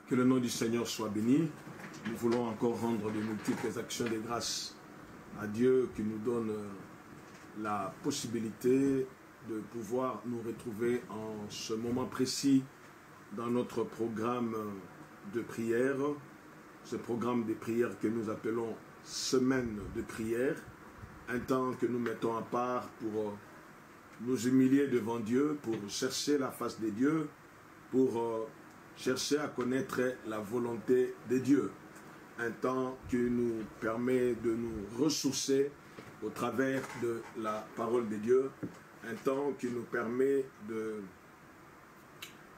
Que le nom du Seigneur soit béni. Nous voulons encore rendre de multiples actions de grâce à Dieu qui nous donne la possibilité de pouvoir nous retrouver en ce moment précis dans notre programme de prière, ce programme de prière que nous appelons semaine de prière, un temps que nous mettons à part pour nous humilier devant Dieu, pour chercher la face de Dieu, pour chercher à connaître la volonté de Dieu. Un temps qui nous permet de nous ressourcer au travers de la parole de Dieu, un temps qui nous permet de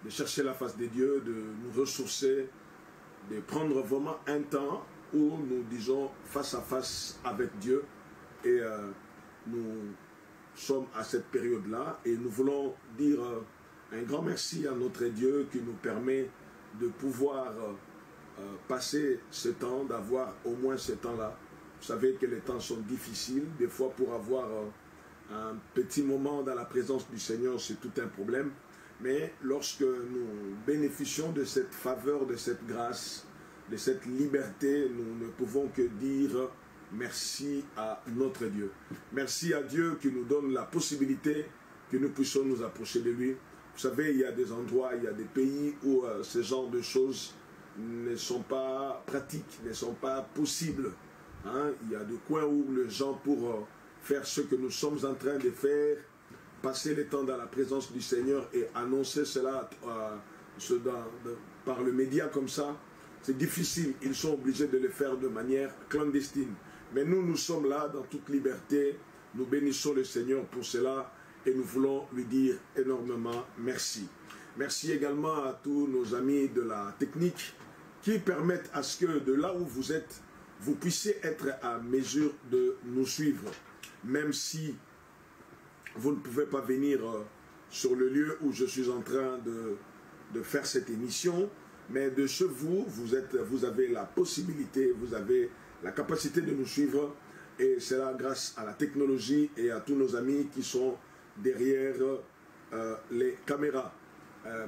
chercher la face de Dieu, de nous ressourcer, de prendre vraiment un temps où nous disons face à face avec Dieu. Et nous sommes à cette période-là et nous voulons dire un grand merci à notre Dieu qui nous permet de pouvoir passer ce temps, d'avoir au moins ce temps-là. Vous savez que les temps sont difficiles, des fois pour avoir un petit moment dans la présence du Seigneur, c'est tout un problème. Mais lorsque nous bénéficions de cette faveur, de cette grâce, de cette liberté, nous ne pouvons que dire merci à notre Dieu. Merci à Dieu qui nous donne la possibilité que nous puissions nous approcher de lui. Vous savez, il y a des endroits, il y a des pays où ce genre de choses ne sont pas pratiques, ne sont pas possibles. Il y a des coins où les gens, pour faire ce que nous sommes en train de faire, passer le temps dans la présence du Seigneur et annoncer cela par le média comme ça, c'est difficile. Ils sont obligés de le faire de manière clandestine. Mais nous, nous sommes là dans toute liberté. Nous bénissons le Seigneur pour cela et nous voulons lui dire énormément merci. Merci également à tous nos amis de la technique qui permettent à ce que de là où vous êtes, vous puissiez être à mesure de nous suivre. Même si vous ne pouvez pas venir sur le lieu où je suis en train de faire cette émission, mais de chez vous, vous avez la possibilité, vous avez la capacité de nous suivre, et c'est là grâce à la technologie et à tous nos amis qui sont derrière les caméras.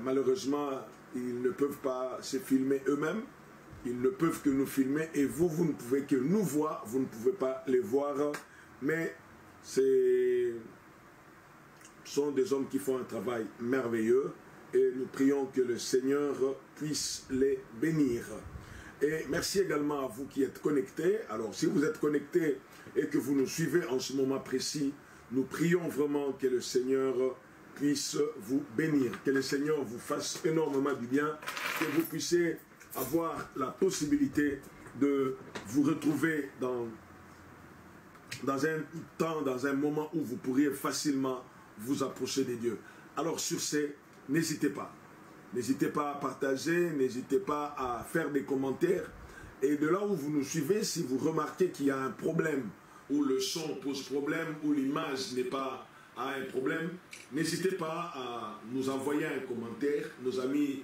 Malheureusement, ils ne peuvent pas se filmer eux-mêmes, ils ne peuvent que nous filmer, et vous ne pouvez que nous voir, vous ne pouvez pas les voir, mais ce sont des hommes qui font un travail merveilleux, et nous prions que le Seigneur puisse les bénir. Et merci également à vous qui êtes connectés. Alors, si vous êtes connectés et que vous nous suivez en ce moment précis, nous prions vraiment que le Seigneur puisse vous bénir, que le Seigneur vous fasse énormément du bien, que vous puissiez avoir la possibilité de vous retrouver dans un temps, dans un moment où vous pourriez facilement vous approcher de Dieu. Alors sur ce, n'hésitez pas. N'hésitez pas à partager, n'hésitez pas à faire des commentaires. Et de là où vous nous suivez, si vous remarquez qu'il y a un problème, où le son pose problème, où l'image n'est pas à un problème, n'hésitez pas à nous envoyer un commentaire. Nos amis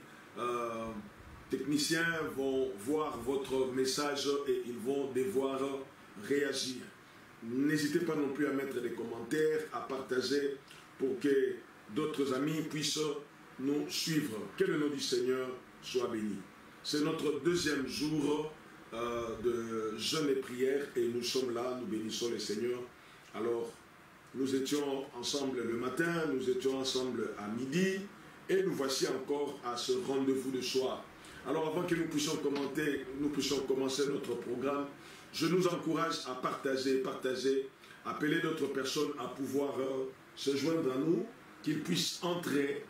techniciens vont voir votre message et ils vont devoir réagir. N'hésitez pas non plus à mettre des commentaires, à partager pour que d'autres amis puissent nous suivre. Que le nom du Seigneur soit béni. C'est notre deuxième jour de jeûne et prière et nous sommes là, nous bénissons le Seigneur. Alors, nous étions ensemble le matin, nous étions ensemble à midi et nous voici encore à ce rendez-vous de soir. Alors, avant que nous puissions commencer notre programme, je nous encourage à partager, appeler d'autres personnes à pouvoir se joindre à nous, qu'ils puissent entrer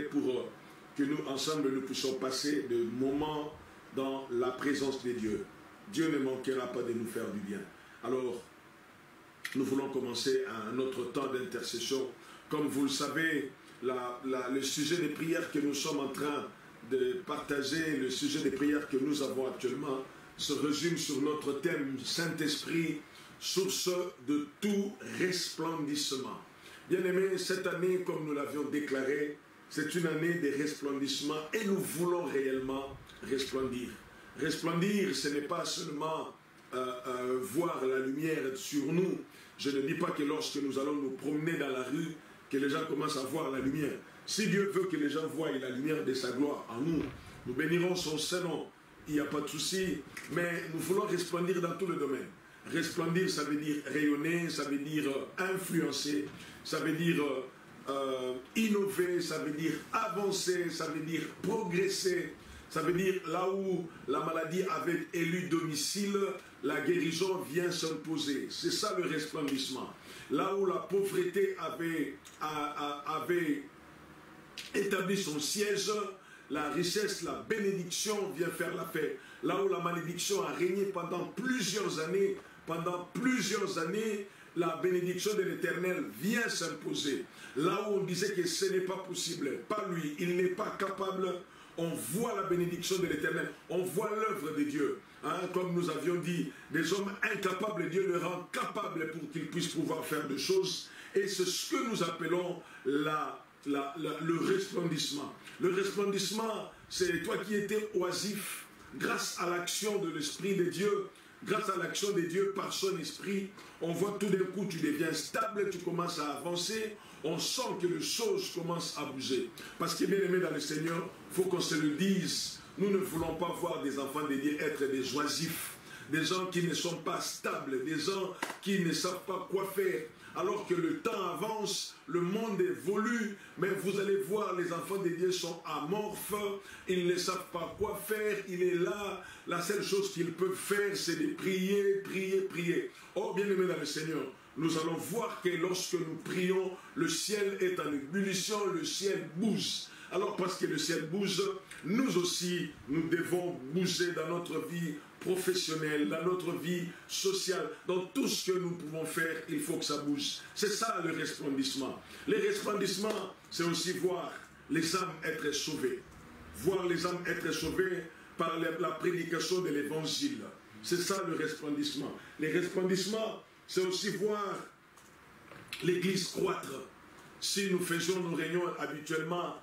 pour que nous, ensemble, nous puissions passer de moments dans la présence de Dieu. Dieu ne manquera pas de nous faire du bien. Alors, nous voulons commencer un autre temps d'intercession. Comme vous le savez, le sujet des prières que nous sommes en train de partager, le sujet des prières que nous avons actuellement, se résume sur notre thème Saint-Esprit, source de tout resplendissement. Bien-aimés, cette année, comme nous l'avions déclaré, c'est une année de resplendissement et nous voulons réellement resplendir. Resplendir, ce n'est pas seulement voir la lumière sur nous. Je ne dis pas que lorsque nous allons nous promener dans la rue, que les gens commencent à voir la lumière. Si Dieu veut que les gens voient la lumière de sa gloire en nous, Nous bénirons son Saint-Nom. Il n'y a pas de souci. Mais nous voulons resplendir dans tout le domaine. Resplendir, ça veut dire rayonner, ça veut dire influencer, ça veut dire innover, ça veut dire avancer, ça veut dire progresser. Ça veut dire là où la maladie avait élu domicile, la guérison vient s'imposer. C'est ça le resplendissement. Là où la pauvreté avait établi son siège, la richesse, la bénédiction vient faire l'affaire. Là où la malédiction a régné pendant plusieurs années, la bénédiction de l'Éternel vient s'imposer. Là où on disait que ce n'est pas possible, pas lui, il n'est pas capable, on voit la bénédiction de l'Éternel, on voit l'œuvre de Dieu. Hein, comme nous avions dit, des hommes incapables, Dieu les rend capables pour qu'ils puissent pouvoir faire des choses. Et c'est ce que nous appelons le resplendissement. Le resplendissement, c'est toi qui étais oisif, grâce à l'action de l'Esprit de Dieu, grâce à l'action de Dieu par son Esprit, on voit tout d'un coup, tu deviens stable, tu commences à avancer, on sent que les choses commencent à bouger. Parce que bien aimé dans le Seigneur, il faut qu'on se le dise, nous ne voulons pas voir des enfants de Dieu être des oisifs, des gens qui ne sont pas stables, des gens qui ne savent pas quoi faire. Alors que le temps avance, le monde évolue, mais vous allez voir, les enfants de Dieu sont amorphes, ils ne savent pas quoi faire, il est là, la seule chose qu'ils peuvent faire, c'est de prier, prier, prier. Oh, bien-aimés dans le Seigneur, nous allons voir que lorsque nous prions, le ciel est en ébullition, le ciel bouge. Alors parce que le ciel bouge, nous aussi, nous devons bouger dans notre vie professionnelle, dans notre vie sociale, dans tout ce que nous pouvons faire, il faut que ça bouge. C'est ça le resplendissement. Le resplendissement, c'est aussi voir les âmes être sauvées. Voir les âmes être sauvées par la prédication de l'évangile. C'est ça le resplendissement. Le resplendissement, c'est aussi voir l'Église croître. Si nous faisions nos réunions habituellement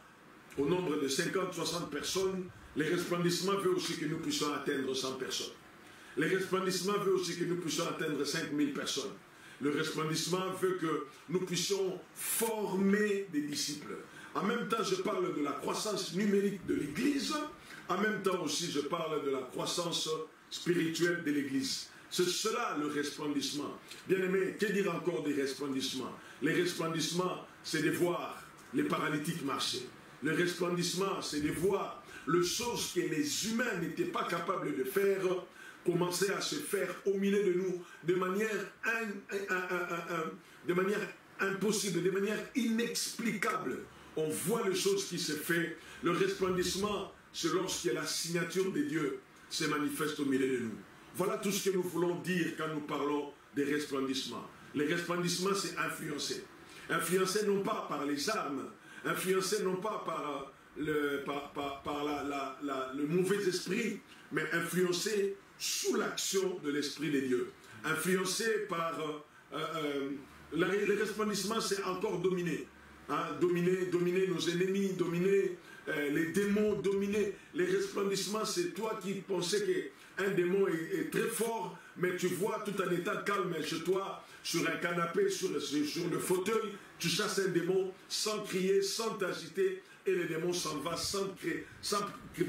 au nombre de 50, 60 personnes, le resplendissement veut aussi que nous puissions atteindre 100 personnes. Le resplendissement veut aussi que nous puissions atteindre 5000 personnes. Le resplendissement veut que nous puissions former des disciples. En même temps, je parle de la croissance numérique de l'Église. En même temps aussi, je parle de la croissance spirituelle de l'Église. C'est cela le resplendissement. Bien-aimés, que dire encore des resplendissements? Les resplendissements, c'est de voir les paralytiques marcher. Le resplendissement, c'est de voir les choses que les humains n'étaient pas capables de faire, commencer à se faire au milieu de nous de manière impossible, de manière inexplicable. On voit les choses qui se font. Le resplendissement, c'est lorsque la signature de Dieu se manifeste au milieu de nous. Voilà tout ce que nous voulons dire quand nous parlons des resplendissements. Le resplendissement, c'est influencer. Influencer non pas par les armes, influencer non pas par le mauvais esprit, mais influencer sous l'action de l'Esprit de Dieu. Influencer par... le resplendissement, c'est encore dominer. Hein, dominer nos ennemis, dominer les démons, dominer. Les resplendissements, c'est toi qui pensais qu'un démon est très fort, mais tu vois tout en état calme chez toi, sur un canapé, sur le fauteuil, tu chasses un démon sans crier, sans t'agiter, et le démon s'en va sans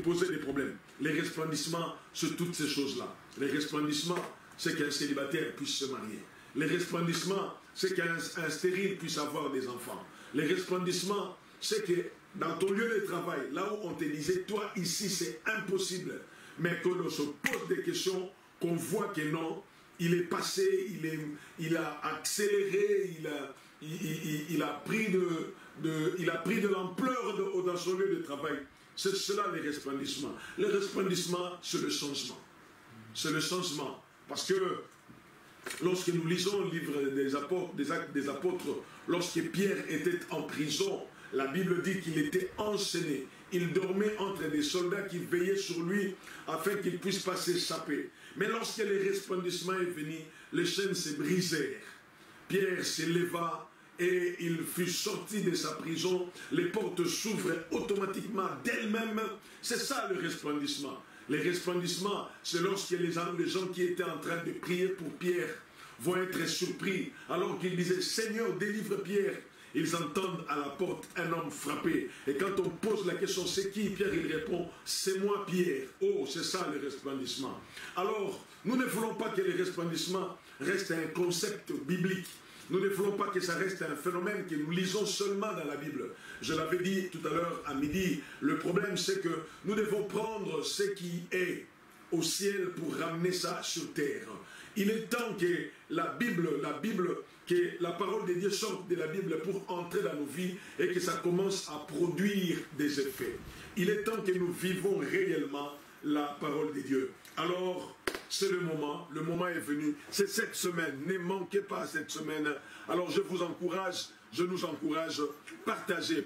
poser des problèmes. Les resplendissements, c'est toutes ces choses-là. Les resplendissements, c'est qu'un célibataire puisse se marier. Les resplendissements, c'est qu'un stérile puisse avoir des enfants. Les resplendissements, c'est que dans ton lieu de travail, là où on te disait, toi ici c'est impossible, mais que l'on se pose des questions, qu'on voit que non, il est passé, il a accéléré, il a pris de l'ampleur dans son lieu de travail. C'est cela les resplendissements. Le resplendissement, c'est le changement. C'est le changement. Parce que lorsque nous lisons le livre des apôtres, des actes des apôtres, lorsque Pierre était en prison, la Bible dit qu'il était enchaîné. Il dormait entre des soldats qui veillaient sur lui afin qu'il ne puisse pas s'échapper. Mais lorsque le resplendissement est venu, les chaînes se brisèrent. Pierre s'éleva et il fut sorti de sa prison. Les portes s'ouvrent automatiquement d'elles-mêmes. C'est ça le resplendissement. Le resplendissement, c'est lorsque les gens qui étaient en train de prier pour Pierre vont être surpris alors qu'il disait « Seigneur, délivre Pierre ». ils entendent à la porte un homme frapper. Et quand on pose la question, c'est qui? Pierre, il répond, c'est moi Pierre. Oh, c'est ça le resplendissement. Alors, nous ne voulons pas que le resplendissement reste un concept biblique. Nous ne voulons pas que ça reste un phénomène que nous lisons seulement dans la Bible. Je l'avais dit tout à l'heure à midi, le problème c'est que nous devons prendre ce qui est au ciel pour ramener ça sur terre. Il est temps que la Bible, que la parole de Dieu sorte de la Bible pour entrer dans nos vies et que ça commence à produire des effets. Il est temps que nous vivons réellement la parole de Dieu. Alors, c'est le moment est venu, c'est cette semaine, ne manquez pas cette semaine. Alors je vous encourage, je nous encourage, partagez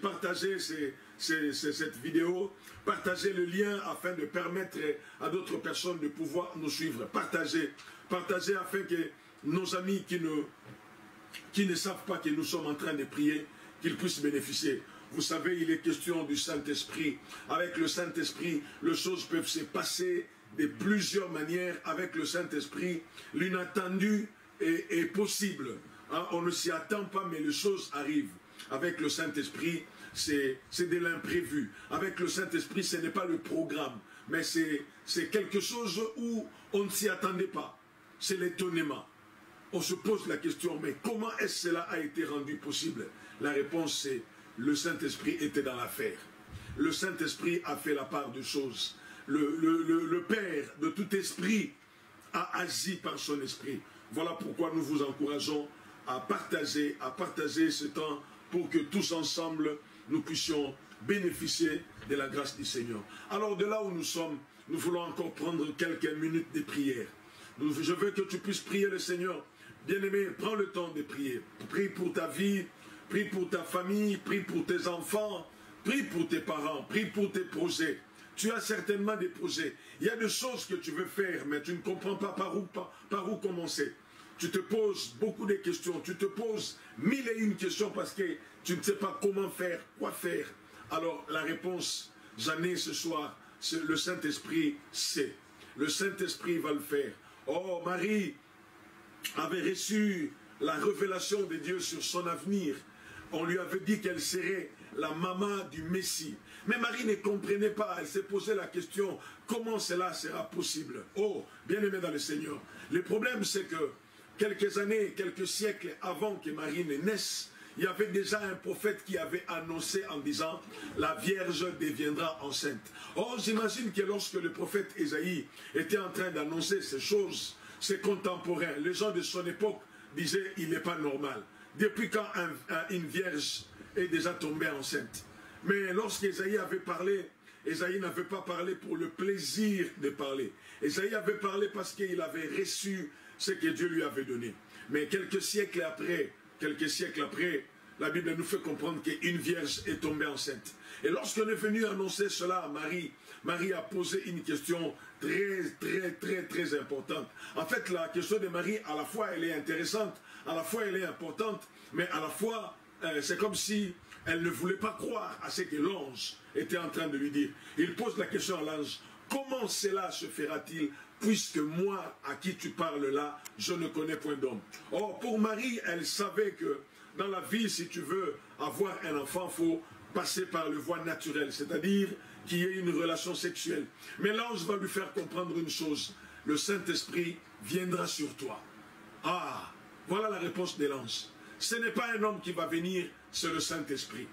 cette vidéo, partagez le lien afin de permettre à d'autres personnes de pouvoir nous suivre. Partagez afin que nos amis qui ne savent pas que nous sommes en train de prier, qu'ils puissent bénéficier. Vous savez, il est question du Saint-Esprit. Avec le Saint-Esprit, les choses peuvent se passer de plusieurs manières. Avec le Saint-Esprit, l'inattendu est possible. Hein, on ne s'y attend pas, mais les choses arrivent. Avec le Saint-Esprit, c'est de l'imprévu. Avec le Saint-Esprit, ce n'est pas le programme, mais c'est quelque chose où on ne s'y attendait pas. C'est l'étonnement. On se pose la question, mais comment est-ce que cela a été rendu possible? La réponse, c'est le Saint-Esprit était dans l'affaire. Le Saint-Esprit a fait la part de choses. Le Père de tout esprit a agi par son esprit. Voilà pourquoi nous vous encourageons à partager ce temps pour que tous ensemble nous puissions bénéficier de la grâce du Seigneur. Alors de là où nous sommes, nous voulons encore prendre quelques minutes de prière. Je veux que tu puisses prier le Seigneur. Bien-aimé, prends le temps de prier. Prie pour ta vie, prie pour ta famille, prie pour tes enfants, prie pour tes parents, prie pour tes projets. Tu as certainement des projets. Il y a des choses que tu veux faire, mais tu ne comprends pas par où commencer. Tu te poses beaucoup de questions. Tu te poses 1001 questions parce que tu ne sais pas comment faire, quoi faire. Alors, la réponse, j'en ai ce soir, c'est le Saint-Esprit sait. Le Saint-Esprit va le faire. Oh, Marie avait reçu la révélation de Dieu sur son avenir. On lui avait dit qu'elle serait la maman du Messie. Mais Marie ne comprenait pas, elle s'est posé la question, comment cela sera possible? Oh, bien-aimé dans le Seigneur, le problème c'est que quelques années, quelques siècles avant que Marie ne naisse, il y avait déjà un prophète qui avait annoncé en disant « La Vierge deviendra enceinte ». Or, j'imagine que lorsque le prophète Ésaïe était en train d'annoncer ces choses, ses contemporains, les gens de son époque disaient « Il n'est pas normal ». Depuis quand une vierge est déjà tombée enceinte? Mais lorsqu'Ésaïe avait parlé, Ésaïe n'avait pas parlé pour le plaisir de parler. Ésaïe avait parlé parce qu'il avait reçu ce que Dieu lui avait donné. Mais quelques siècles après, la Bible nous fait comprendre qu'une vierge est tombée enceinte. Et lorsqu'on est venu annoncer cela à Marie, Marie a posé une question très importante. En fait, la question de Marie, à la fois elle est intéressante, à la fois elle est importante, mais à la fois c'est comme si elle ne voulait pas croire à ce que l'ange était en train de lui dire. Il pose la question à l'ange, comment cela se fera-t-il puisque moi, à qui tu parles là, je ne connais point d'homme. Or, pour Marie, elle savait que dans la vie, si tu veux avoir un enfant, il faut passer par le voie naturelle, c'est-à-dire qu'il y ait une relation sexuelle. Mais l'ange va lui faire comprendre une chose, le Saint-Esprit viendra sur toi. Ah, voilà la réponse de l'ange. Ce n'est pas un homme qui va venir, c'est le Saint-Esprit.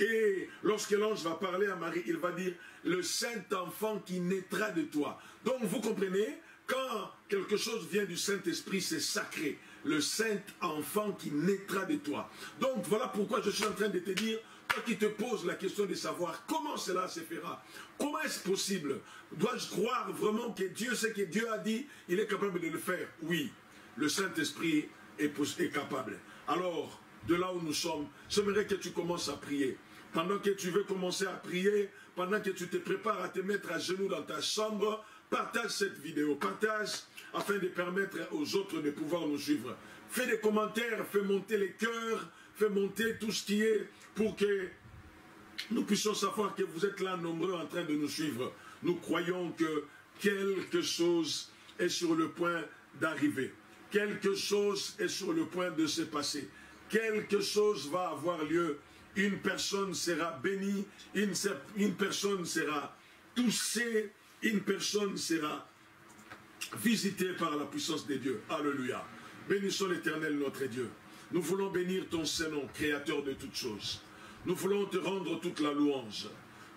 Et lorsque l'ange va parler à Marie, il va dire, le Saint-Enfant qui naîtra de toi. Donc vous comprenez, quand quelque chose vient du Saint-Esprit, c'est sacré. Le Saint-Enfant qui naîtra de toi. Donc voilà pourquoi je suis en train de te dire, toi qui te poses la question de savoir comment cela se fera, comment est-ce possible? Dois-je croire vraiment que Dieu, ce que Dieu a dit, il est capable de le faire? Oui, le Saint-Esprit est capable. Alors, de là où nous sommes, j'aimerais que tu commences à prier. Pendant que tu veux commencer à prier, pendant que tu te prépares à te mettre à genoux dans ta chambre, partage cette vidéo, partage afin de permettre aux autres de pouvoir nous suivre. Fais des commentaires, fais monter les cœurs, fais monter tout ce qui est pour que nous puissions savoir que vous êtes là nombreux en train de nous suivre. Nous croyons que quelque chose est sur le point d'arriver. Quelque chose est sur le point de se passer. quelque chose va avoir lieu. Une personne sera bénie, une personne sera touchée, une personne sera visitée par la puissance de Dieu. Alléluia. Bénissons l'Éternel notre Dieu. Nous voulons bénir ton Saint-Nom, créateur de toutes choses. Nous voulons te rendre toute la louange.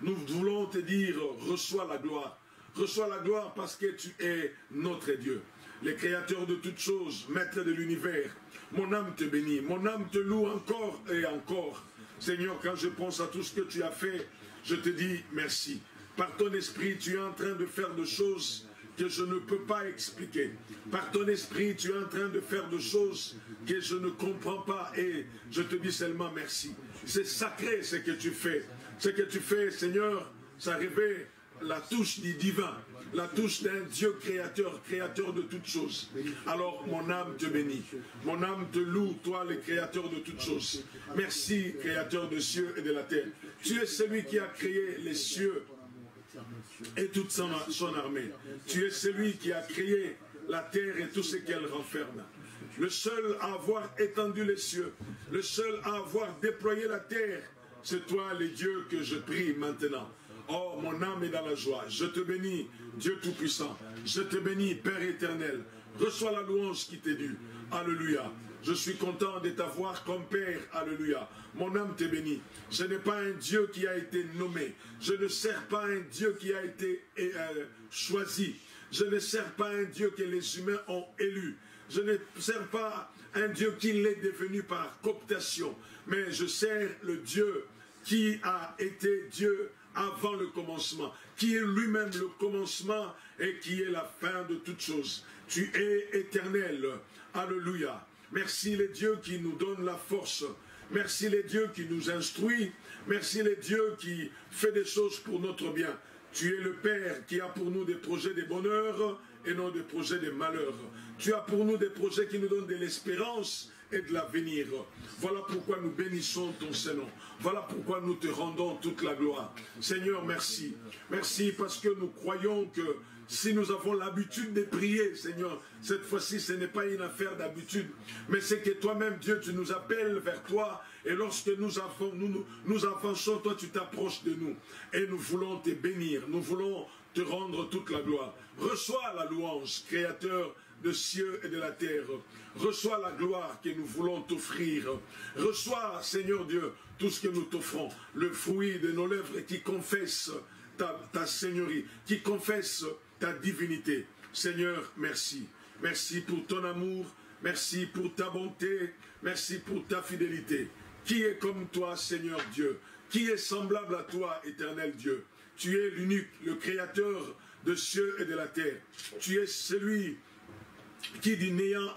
Nous voulons te dire, reçois la gloire. Reçois la gloire parce que tu es notre Dieu. Le créateur de toutes choses, maître de l'univers. Mon âme te bénit, mon âme te loue encore et encore. Seigneur, quand je pense à tout ce que tu as fait, je te dis merci. Par ton esprit, tu es en train de faire des choses que je ne peux pas expliquer. Par ton esprit, tu es en train de faire des choses que je ne comprends pas et je te dis seulement merci. C'est sacré ce que tu fais. Ce que tu fais, Seigneur, ça révèle la touche du divin, la touche d'un Dieu créateur, créateur de toutes choses. Alors mon âme te bénit, mon âme te loue, toi le créateur de toutes choses. Merci, créateur des cieux et de la terre. Tu es celui qui a créé les cieux et toute son armée. Tu es celui qui a créé la terre et tout ce qu'elle renferme. Le seul à avoir étendu les cieux, le seul à avoir déployé la terre, c'est toi le Dieu que je prie maintenant. Oh, mon âme est dans la joie. Je te bénis, Dieu Tout-Puissant. Je te bénis, Père éternel. Reçois la louange qui t'est due. Alléluia. Je suis content de t'avoir comme Père. Alléluia. Mon âme te bénit. Ce n'est pas un Dieu qui a été nommé. Je ne sers pas un Dieu qui a été choisi. Je ne sers pas un Dieu que les humains ont élu. Je ne sers pas un Dieu qui l'est devenu par cooptation. Mais je sers le Dieu qui a été Dieu avant le commencement, qui est lui-même le commencement et qui est la fin de toutes choses. Tu es éternel. Alléluia. Merci les dieux qui nous donnent la force. Merci les dieux qui nous instruit. Merci les dieux qui fait des choses pour notre bien. Tu es le Père qui a pour nous des projets de bonheur et non des projets de malheur. Tu as pour nous des projets qui nous donnent de l'espérance et de l'avenir. Voilà pourquoi nous bénissons ton Saint-Nom. Voilà pourquoi nous te rendons toute la gloire. Seigneur, merci. Merci parce que nous croyons que si nous avons l'habitude de prier, Seigneur, cette fois-ci, ce n'est pas une affaire d'habitude, mais c'est que toi-même, Dieu, tu nous appelles vers toi, et lorsque nous avançons, toi, tu t'approches de nous, et nous voulons te bénir, nous voulons te rendre toute la gloire. Reçois la louange, Créateur de cieux et de la terre. Reçois la gloire que nous voulons t'offrir. Reçois, Seigneur Dieu, tout ce que nous t'offrons, le fruit de nos lèvres qui confesse ta seigneurie, qui confesse ta divinité. Seigneur, merci. Merci pour ton amour, merci pour ta bonté, merci pour ta fidélité. Qui est comme toi, Seigneur Dieu? Qui est semblable à toi, éternel Dieu? Tu es l'unique, le créateur de cieux et de la terre. Tu es celui qui du néant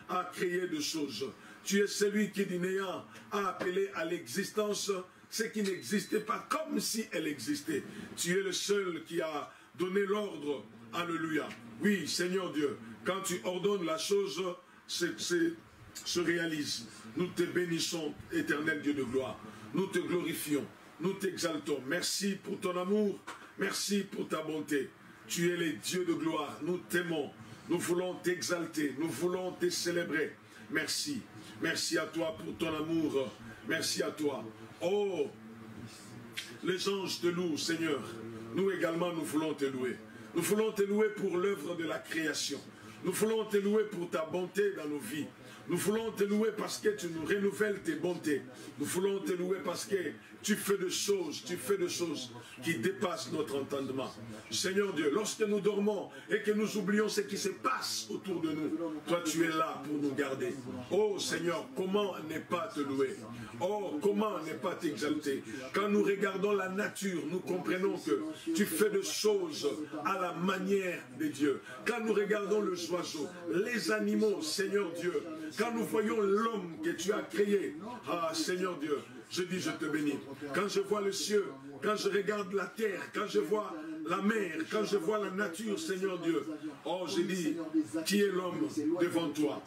a créé des choses. Tu es celui qui du néant a appelé à l'existence ce qui n'existait pas, comme si elle existait. Tu es le seul qui a donné l'ordre. Alléluia. Oui, Seigneur Dieu, quand tu ordonnes la chose, se réalise. Nous te bénissons, éternel Dieu de gloire. Nous te glorifions, nous t'exaltons. Merci pour ton amour, merci pour ta bonté. Tu es le Dieu de gloire, nous t'aimons. Nous voulons t'exalter, nous voulons te célébrer. Merci. Merci à toi pour ton amour. Merci à toi. Oh, les anges te louent, Seigneur. Nous également, nous voulons te louer. Nous voulons te louer pour l'œuvre de la création. Nous voulons te louer pour ta bonté dans nos vies. Nous voulons te louer parce que tu nous renouvelles tes bontés. Nous voulons te louer parce que tu fais des choses qui dépassent notre entendement. Seigneur Dieu, lorsque nous dormons et que nous oublions ce qui se passe autour de nous, toi tu es là pour nous garder. Oh Seigneur, comment ne pas te louer? Oh, comment ne pas t'exalter? Quand nous regardons la nature, nous comprenons que tu fais des choses à la manière de Dieu. Quand nous regardons les oiseaux, les animaux, Seigneur Dieu, quand nous voyons l'homme que tu as créé, ah Seigneur Dieu, je dis je te bénis. Quand je vois le ciel, quand je regarde la terre, quand je vois la mer, quand je vois la nature, Seigneur Dieu, Oh, j'ai dit, qui est l'homme devant toi?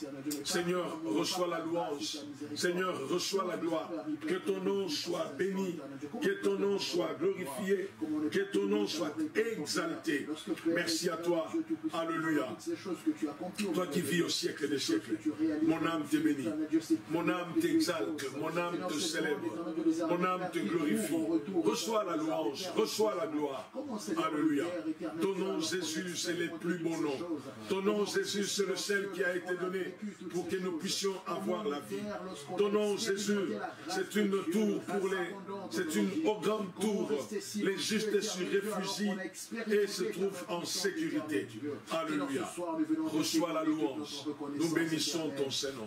Seigneur, reçois la louange. Seigneur, reçois la gloire. Que ton nom soit béni. Que ton nom soit glorifié. Que ton nom soit exalté. Merci à toi. Alléluia. Toi qui vis au siècle des siècles. Mon âme te bénit. Mon âme t'exalte. Mon âme te célèbre. Mon âme te glorifie. Reçois la louange. Reçois la gloire. Alléluia. Ton nom Jésus, c'est le plus beau nom. Ton nom Jésus, c'est le seul qui a été donné pour que nous puissions avoir la vie. Ton nom Jésus, c'est une tour pour les... C'est une grande tour. Les justes s'y réfugient et se trouvent en sécurité. Alléluia. Reçois la louange. Nous bénissons ton Saint-Nom.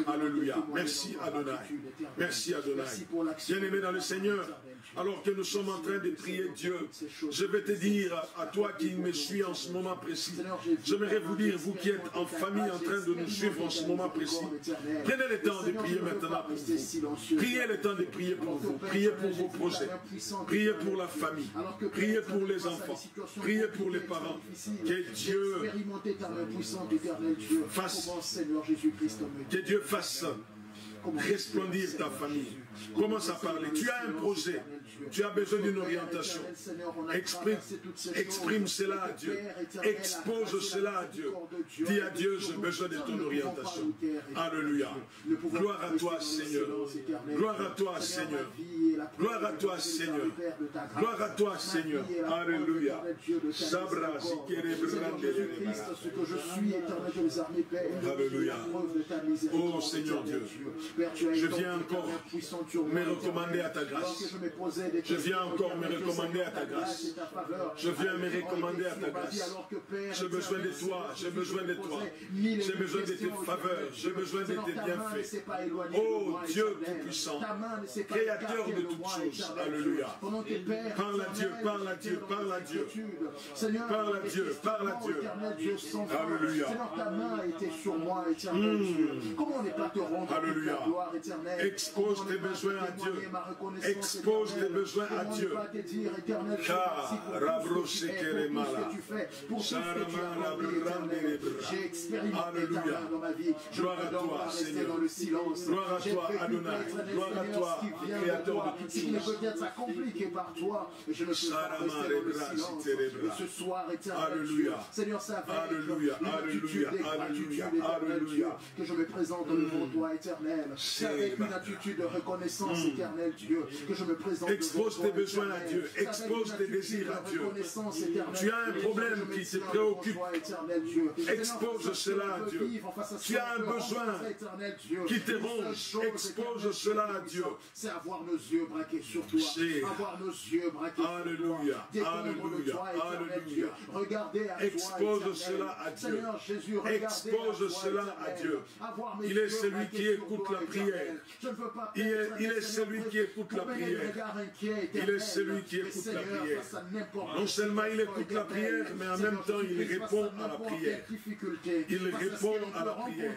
Alléluia. Merci Adonai. Merci Adonai. Bien-aimé dans le Seigneur, alors que nous sommes en train de prier Dieu, je vais te dire à toi qui me suis en ce moment précis, j'aimerais vous dire, vous qui êtes en famille en train de nous suivre en ce moment précis, prenez le temps de prier maintenant pour vous. Priez le temps de prier pour vous. Priez pour vos projets. Priez pour la famille. Priez pour les enfants. Priez pour les parents. Que Dieu fasse, que Dieu fasse resplendir ta famille. Commence à parler. Tu as un projet. Tu as besoin d'une orientation. Exprime cela à Dieu. Expose cela à Dieu. Dis à Dieu, j'ai besoin de ton orientation. Alléluia. Gloire à toi, Seigneur. Gloire à toi, Seigneur. Gloire à toi, Seigneur. Gloire à toi, Seigneur. Alléluia. Alléluia. Oh Seigneur Dieu, je viens encore me recommander à ta grâce. Je viens encore me recommander à ta grâce. Je viens me recommander à ta grâce. J'ai besoin de toi, j'ai besoin de toi. J'ai besoin de tes faveurs, j'ai besoin de tes bienfaits. Oh Dieu Tout-Puissant, Créateur de toutes choses. Alléluia. Parle à Dieu, parle à Dieu, parle à Dieu. Parle à Dieu, parle à Dieu. Alléluia. Alléluia. Expose tes besoins à Dieu. Expose tes besoins à Dieu. Alléluia. Gloire à toi, Seigneur. Gloire à toi, Adonai. Gloire à toi, Créateur de toutes choses. Peut-être compliqué par toi, et je ne peux pas rester dans le silence. Et ce soir, Alléluia. Seigneur, ça va Alléluia. Alléluia. Alléluia. Alléluia. Que je me présente devant toi, éternel. C'est avec une attitude de reconnaissance, éternel Dieu, que je me présente. Expose tes besoins à Dieu. Expose tes désirs à Dieu. Tu as un problème qui te préoccupe. Expose cela à Dieu. Tu as un besoin qui te ronge. Expose cela à Dieu. C'est avoir nos yeux braqués sur toi. Avoir nos yeux braqués sur toi. Alléluia. Alléluia. Regardez à toi. Expose cela à Dieu. Expose cela à Dieu. Il est celui qui écoute la prière. Il est celui qui écoute la prière. Il est celui qui écoute la prière. Non seulement il écoute la prière, mais en même temps il répond à la prière. Il répond à la prière.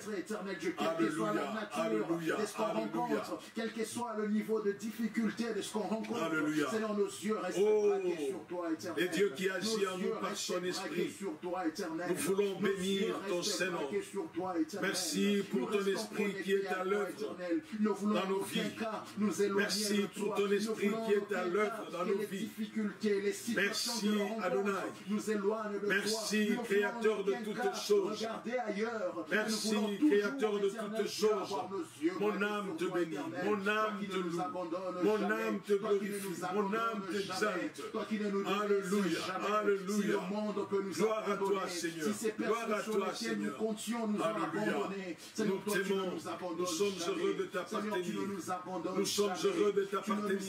Alléluia. Alléluia. Alléluia. Quel que soit le niveau de difficulté de ce qu'on rencontre, Alléluia. Seigneur, nos yeux restent braqués sur toi, éternel. Et Dieu qui agit en nous par son esprit, nous voulons bénir ton Saint-Nom. Merci pour ton esprit qui est à l'œuvre dans nos vies. Merci pour ton esprit qui est à l'œuvre dans nos vies. Merci Adonai. Merci Créateur de toutes choses. Merci Créateur de toutes choses. Mon âme te bénit, mon âme te loue, mon âme te glorifie, mon âme t'exalte. Alléluia, alléluia. Gloire à toi Seigneur, gloire à toi Seigneur. Alléluia. Nous t'aimons, nous sommes heureux de t'appartenir. Nous sommes heureux de t'appartenir.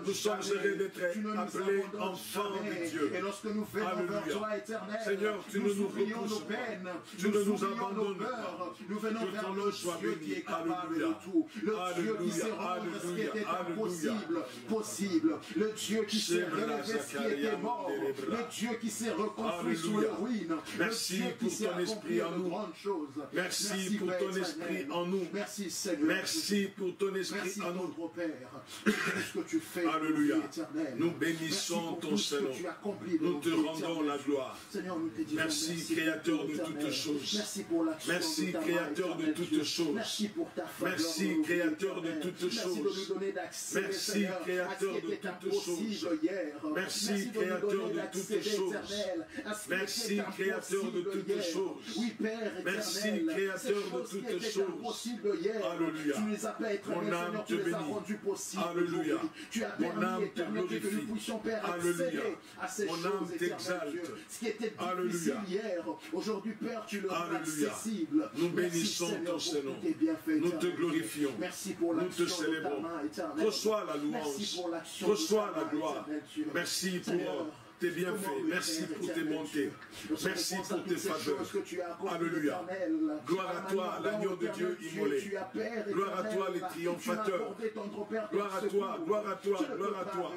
Nous sommes heureux d'être appelés enfants de Dieu. Alléluia. Seigneur, tu ne nous repousses pas. Tu ne nous abandonnes pas. Que ton nom soit béni. Alléluia. Alléluia. Alléluia. Possible. Le Dieu qui s'est relevé ce qui était mort. Le Dieu qui s'est reconstruit sous les ruines. Merci pour ton esprit en nous. Merci pour ton esprit en nous. Merci Seigneur. Merci pour ton esprit à nous. Notre Père, ce que tu fais. Alléluia. Éternel. Nous bénissons ton Saint-Nom. Nous te rendons la gloire. Seigneur, nous te disons merci, Créateur de toutes choses. Merci pour l'action. Merci, Créateur de toutes choses. Merci pour ta faveur. Merci, Créateur de toutes choses. Merci de nous donner d'accès. Merci, Créateur de toutes choses. Merci, Créateur de toutes choses. Merci, Créateur de toutes choses. Oui, Père éternel. Merci, Créateur de toutes choses. Alléluia. Tu les as pas éternel, Mon âme Seigneur, te tu les as bénit. rendus possibles. Alléluia. Tu as Mon permis, âme te éternel, que nous glorifie. puissions, Père, Alléluia. accéder à ces Mon choses, âme éternel t'exalte. Dieu. Ce qui était difficile Alléluia. hier, aujourd'hui, Père, tu le rends Alléluia. accessible. Nous Merci, bénissons Seigneur, ton pour Saint-Nom. tous tes bienfaits, Nous te éternel. glorifions. Merci pour Nous l'action te de ta célébrons. main, éternel. Reçois la Merci louange. pour l'action Reçois de ta la main, gloire. éternel Dieu. Merci pour Seigneur, tes bienfaits. Merci pour tes bontés. Merci pour tes faveurs. Alléluia. Gloire à toi, l'agneau de Dieu immolé. Gloire à toi, les triomphateurs. Gloire à toi, gloire à toi, gloire à toi.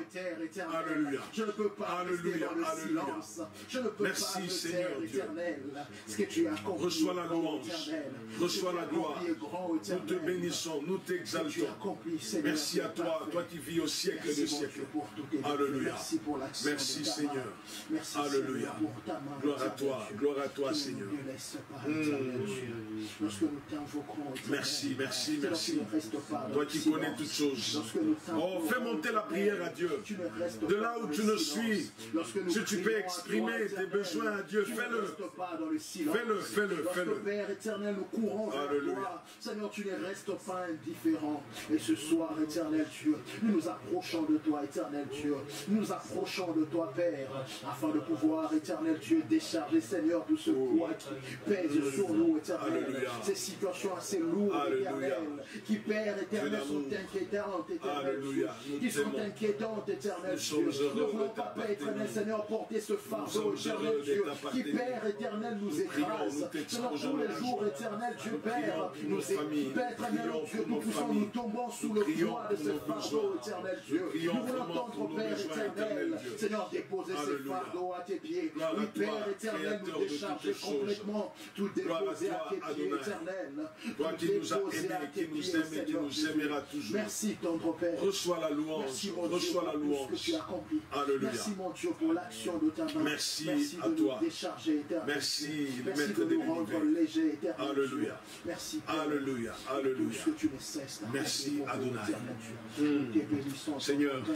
Alléluia. Je ne peux pas Alléluia. rester dans le Alléluia. silence. Je ne peux Merci, pas me Seigneur taire, Dieu. éternel. Ce que tu as accompli, Reçois la grand, louange. éternel. Reçois Ce que la tu as gloire. accompli, grand, Nous te éternel. bénissons, nous Ce que tu t'exaltons. as accompli, Seigneur, Merci à c'est toi, parfait. toi qui vis au siècle Merci, des mon siècles. Dieu, pour tous tes bienfaits. Alléluia. Merci pour l'action Merci, de ta Seigneur. main. Merci, Alléluia. Seigneur, pour ta main, Gloire à éternel toi, Dieu. gloire à toi, Tu ne Seigneur. nous laisses pas, éternel Dieu. Lorsque nous t'invoquons, éternel, Merci, merci, Seigneur, merci. tu ne restes pas dans Toi le qui silence. connais toutes choses. Lorsque nous Oh, t'invoquons, fais monter la prière à Dieu. tu ne restes De pas là dans où le tu nous silence. suis, Lorsque nous si tu peux crions à exprimer toi, tes éternel, besoins à Dieu, tu ne fais-le. restes pas dans le silence. Fais-le, fais-le, Lorsque, fais-le. Père éternel, nous courons vers Alléluia. toi, Seigneur, tu ne restes pas indifférent. Et ce soir, éternel Dieu, nous nous approchons de toi, éternel Dieu. Nous nous approchons de toi, Père, afin de pouvoir, éternel Dieu, décharger, Seigneur, tout ce poids qui pèse sur nous, éternel. Alléluia. Ces situations assez lourdes, Alléluia. éternel, qui, Père éternel, Dieu sont d'amour. inquiétantes, éternel Alléluia. Dieu, Nous qui sont t'aimons. inquiétantes, éternel Nous sommes Dieu. heureux Nous ne voulons de pas, Père t'appartenir. éternel, Seigneur, porter ce fardeau, sommes éternel heureux de Dieu, qui, t'appartenir. Père éternel, nous Nous prions, écrase. nous Seigneur, t'exposons tous les notre jours, joie. éternel Dieu, Nous prions Père, pour nous nos familles. Père éternel, Nous oh Dieu, prions nous pour nos poussons, familles. nous tombons sous Nous le prions poids de pour ce nos fardeau, besoins. éternel Nous Dieu. prions Nous voulons vraiment tendre, pour nos Père besoins, éternel, éternel Dieu. Seigneur, déposer ces Alléluia. fardeaux à tes pieds. Gloire à Oui, toi, Père éternel, Créateur nous de décharger toutes choses. complètement, tout Gloire à déposer toi, à tes pieds, Adonai. éternel. Toi Tout qui nous as déposer à aimés, tes qui nous pieds, aime et qui Seigneur nous Jésus. aimera toujours. Merci, tendre Père. Reçois la louange. Merci, mon Dieu, Reçois pour la tout louange. ce que tu as accompli. Alléluia. Merci, mon Dieu, pour l'action de ta main. Merci à de toi. nous décharger, éternel. Merci, le Merci maître de de nous rendre l'univers. légers, éternel. Alléluia. Merci, Père. Alléluia. Tout Alléluia. ce que tu ne cesses d'accomplir Merci, pour nous, Adonai. éternel Dieu. Nous te bénissons, Seigneur, Père.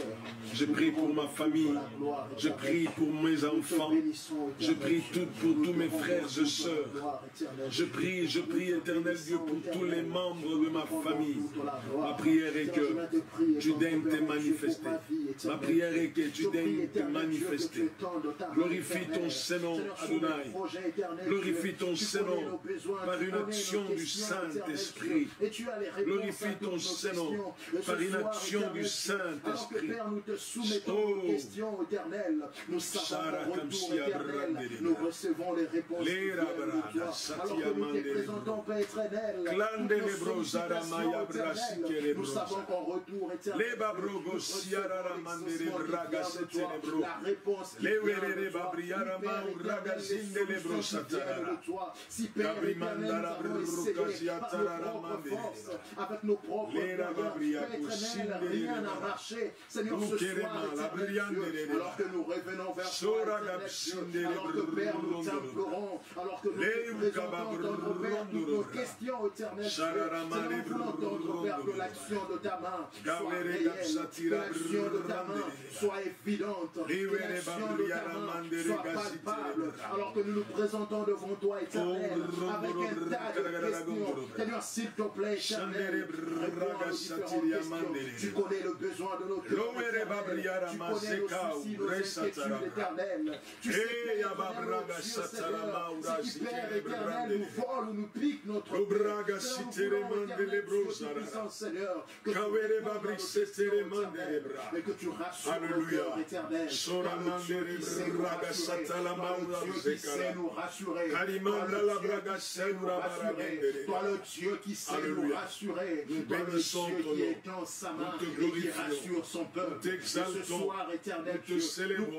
je Nous prie te pour ma rendons famille. toute la gloire, Je éternel. prie pour mes Nous te enfants. bénissons, Je éternel prie Dieu. pour Nous tous te mes rendons frères et toute la sœurs. gloire, éternel Je Dieu. prie, Nous te éternel Dieu, bénissons, pour tous les éternel. membres de ma Nous te rendons famille. toute la gloire. Ma prière est Seigneur, que je viens te prier, tu ton daignes te Père, manifester. pour ma vie, Ma éternel prière Dieu. est que tu Je prie, daignes te éternel Dieu, que tu manifester. étendes ta main, Glorifie éternel. ton Saint-Nom, Seigneur, sur Adonai. nos projets, éternel Glorifie Dieu. ton Tu Saint-Nom connais nos besoins, par tu une connais nos action du questions, éternel Saint-Esprit. Dieu. Et tu as les réponses Glorifie à ton toutes nos Saint-Nom questions. Et ce par une soir, action éternel du Dieu, Saint-Esprit. alors que Père, nous te soumettons Oh. nos questions, éternel. Nous savons Sara qu'en retour, Kamsia éternel, Brandere. nous recevons les réponses qui Lera viennent de Brada, toi. Satia Alors que nous te Mandere. présentons, Père éternel, Klande toutes nos Lebro, Zara sollicitations, Maya éternel. Brasike Nous Lebro. savons qu'en retour, éternel, Leba Dieu, Brogo, nous Siara recevons Mandere, l'exaucement qui Braga, vient de Sete toi, Lebro. la réponse qui Lewe vient de Lere toi. Babriara Oui, Père Mau, éternel, Raga, les Zinde Lebro, solutions qui viennent Satara. de toi. Si Père Gabri éternel, nous Mandara, avons essayé Bruka, par Ziatara, nos propres Mandere. forces, avec nos propres Lera moyens, Babria, Père éternel, Kusinde, rien Lera. n'a marché. Seigneur, ce Ukerema, soir, la éternel brillante Dieu, Lera. alors que nous revenons vers toi, Sora éternel Gabsinde, Dieu, alors que Père, nous Lera. t'implorons, alors que nous Lera te présentons, notre Père, toutes nos Lera. questions, éternel Dieu. Shararama, Seigneur, nous voulons, notre Père, que Lera. l'action de ta main soit Gavere réelle, Gabsatira, que l'action de ta main Lera. soit évidente, que Livere l'action de ta Babriara, main Mandere, soit Gasite, palpable, Lera. alors que nous nous présentons devant toi, éternel, Oh, avec un tas de questions. Seigneur, s'il te plaît, éternel, réponds à nos différentes questions. Tu connais le besoin de nos cœurs, éternel. Tu connais nos soucis, nos inquiétudes, éternel. Tu sais, Père éternel, Dieu, Seigneur, ce qui, Père éternel, nous vole ou nous pique notre paix. Seigneur, nous voulons, éternel, Dieu Tout-Puissant, Seigneur, que tu répondes à nos questions, éternel, et que tu rassures nos Alléluia. cœurs, éternel. Sora Toi, le Dieu qui sait nous Raga rassurer. Satala Toi, le Maura Dieu qui Zekara. sait nous rassurer. Karimanda Toi, le la Dieu Braga qui sait nous Sendra rassurer. Barabendere. Toi, le Dieu qui sait nous Alléluia. rassurer. Nous Toi, le bénissons Dieu ton qui nom. étend sa main Nous te et qui glorifions. rassure son peuple. Nous t'exaltons. Et ce soir, éternel Nous te Dieu, célébrons. nous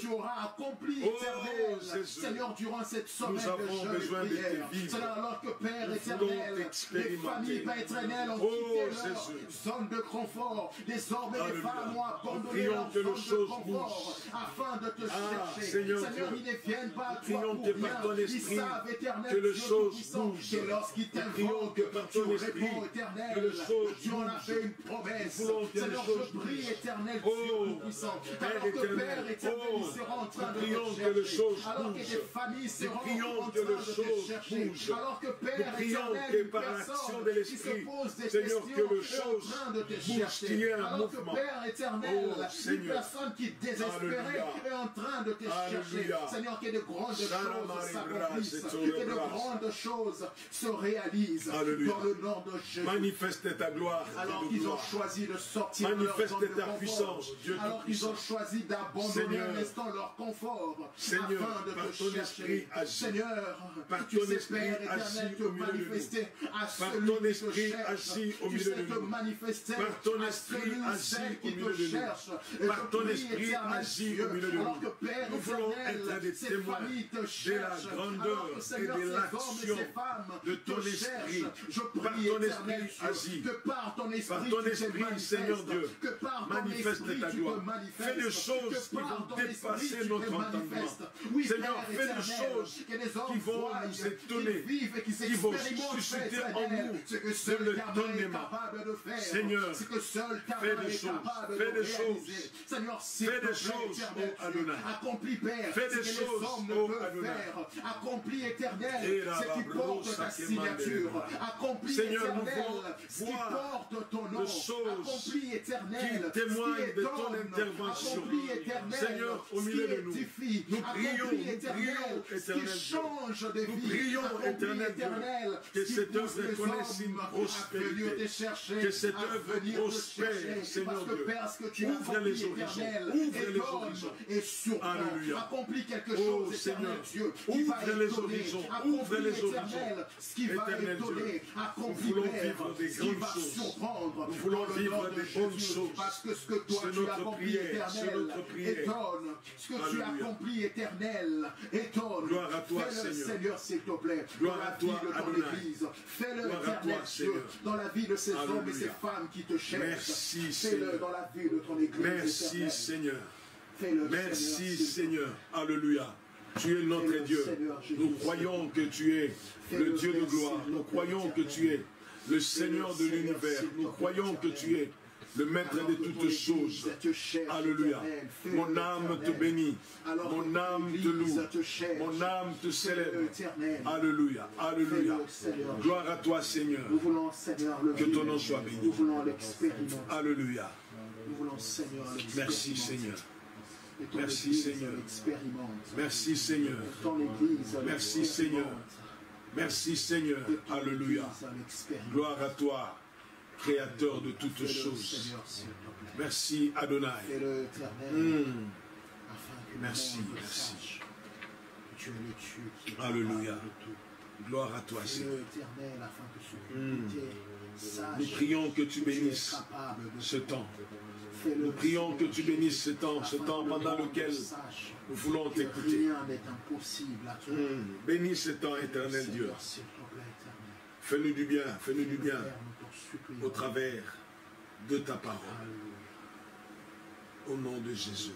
tu auras accompli, éternel. Seigneur, durant cette semaine de jeûne et prière. Seigneur, alors que Père éternel, les familles, Père éternel, ont quitté leur zone de confort. Désormais, les femmes ont abandonné leur zone de confort afin de te chercher. Seigneur, ils ne viennent pas à toi pour rien. Ils savent, éternel, Dieu Tout-Puissant, que lorsqu'ils t'invoquent, tu réponds, éternel. Tu en as fait une promesse. Seigneur, je prie, éternel, Dieu Tout-Puissant. Alors que Père éternel, amis seront en train de prions te que les chercher. choses Alors que bougent. tes familles seront prions en que train les de te choses chercher. bougent. Alors que Père Nous prions éternel, que une par l'action personne de qui se l'Esprit, pose des Seigneur, questions que les est en choses train de te bougent, qu'il chercher. y ait un Alors que mouvement. Père éternel, Oh, une Seigneur. personne qui désespérée Alléluia. est en train de te chercher. Alléluia. Seigneur, que de grandes choses s'accomplissent, Shalom, que de grandes choses se réalisent Alléluia. dans le nom de Jésus. Manifeste ta gloire. Alors Dieu de qu'ils ont gloire. choisi de sortir de leur Manifeste zone de ta confort. puissance, Dieu Alors qu'ils ont tout-puissant. choisi d'abandonner Seigneur. un instant leur confort Seigneur, afin de par te ton chercher. esprit, agis. Seigneur, Par tu ton sais, esprit, Père agis éternel, te au milieu de nous. manifester à Par celui ton qui te esprit, cherche. agis au Tu milieu sais de te nous. manifester Par ton à esprit, celui ou agis celle au qui milieu te de nous. cherche. Et Par je ton prie, esprit, éternel agis Dieu, au milieu de nous. alors que Père Nous voulons éternel, être des ces témoins familles te de la cherchent. grandeur Alors que, et Seigneur, de ces hommes et l'action ces femmes de ton te esprit. cherchent. Je Par prie, ton éternel esprit, Dieu, agis. que par ton esprit, Par ton tu te esprit, manifestes. Seigneur Dieu, Que par ton manifeste esprit, ta tu gloire. te manifestes. Fais des choses Que qui par vont ton dépasser esprit, tu notre te entendement. manifestes. Oui, Seigneur, Père fais des éternel, choses que les hommes qui vont voient, nous étonner, qui vivent et qui qui vont s'expérimentent, susciter Père en éternel, nous ce que de seul ta main est l'étonnement. capable de faire. Seigneur, Ce que seul ta fais main des est choses, capable fais de des choses. réaliser. Seigneur, s'il Fais te des plaît, choses, éternel ô Dieu, Adonai. accomplis, Père, Fais ce des que les choses, hommes ne ô peuvent Adonai. faire. Accomplis, éternel, Et ce qui porte ta signature. Accomplis, Seigneur, nous éternel, voulons ce qui voir porte ton nom. de choses Accomplis, éternel, qui témoignent ce qui de ton étonne. intervention. Accomplis, éternel, Seigneur, au ce milieu qui de nous. édifie. Nous prions, Accomplis, nous éternel, prions, ce qui éternel Dieu. change de Nous vie. prions, Accomplis, éternel Dieu, que ce qui cette pousse œuvre les connaisse une hommes à prospérité. venir te chercher, Que cette à œuvre venir te prospère, chercher. Seigneur Parce que, Dieu. Père, ce que tu as Ouvre accompli, les horizons, éternel, ouvre les étonne horizons. et surprend. Alléluia. Accomplis quelque Oh, chose, Seigneur, éternel Dieu, qui va ouvre les étonner. horizons, Accomplis, ouvre les horizons. éternel, ce qui va Éternel étonner. Dieu, Accomplis, nous voulons Père, vivre des ce qui grandes va choses. surprendre. Nous voulons dans le vivre nom de des bonnes Jésus. choses. Parce que ce que toi C'est tu notre as accompli, prière, c'est éternel, notre prière. étonne. Ce que tu as Alléluia. accompli, éternel, étonne. Gloire à toi, Fais-le, Seigneur. Seigneur, s'il te plaît, Gloire dans à la vie toi, de ton Adonai. Église. Fais-le, Gloire à éternel toi, Dieu, Seigneur. dans la vie de ces hommes et ces Alléluia. femmes qui te cherchent. Merci, Fais-le Seigneur. dans la vie de ton Église, Merci, éternel. Seigneur. Fais-le, Merci, s'il te Seigneur. Alléluia. Tu es notre Fais-le, Dieu. Seigneur Jésus. Nous croyons que tu es Fais-le, le Dieu de merci, gloire. Nous notre croyons que Éternel. tu es le Seigneur de Seigneur, l'univers. s'il te Nous plaît, croyons que tu es le maître Alors de que ton toutes Église choses. te cherche, Alléluia. éternel, fais-le, Mon âme te éternel. bénit. Alors que Mon ton âme te Église loue. te cherche, Mon âme te fais-le, célèbre. éternel. Alléluia. Alléluia. Fais-le, Seigneur. Gloire à toi, Seigneur. Nous voulons, Seigneur, le Que ton vivre. nom soit béni. Nous voulons l'expérimenter. Alléluia. Nous voulons, Seigneur, l'expérimenter. Merci, Seigneur. Et ton Merci, Église Seigneur. l'expérimente. Merci, Seigneur. Et ton Église Merci, l'expérimente. Seigneur. Merci, Seigneur. Et ton Alléluia. Église l'expérimente. Gloire à toi, Créateur de toutes Fais-le, choses. Seigneur, s'il te plaît. Merci, Adonai. Fais-le, éternel, Mm. afin que Merci, le monde merci. sache que tu es le Dieu qui est Alléluia. capable de tout. Gloire à toi, Seigneur. Fais-le, éternel, afin que ce sache Nous prions que tu que tu es bénisses capable de ce tout. temps. Fais-le, Nous prions que Seigneur tu bénisses ce Jésus, temps afin que pendant le monde lequel sache nous voulons que t'écouter. rien n'est impossible à toi. Bénis ce temps, éternel Dieu. Seigneur, s'il te plaît, éternel. Fais-nous du bien, fais-nous du bien Père, nous t'en supplions. au travers de ta parole. Alléluia. Au nom de Jésus,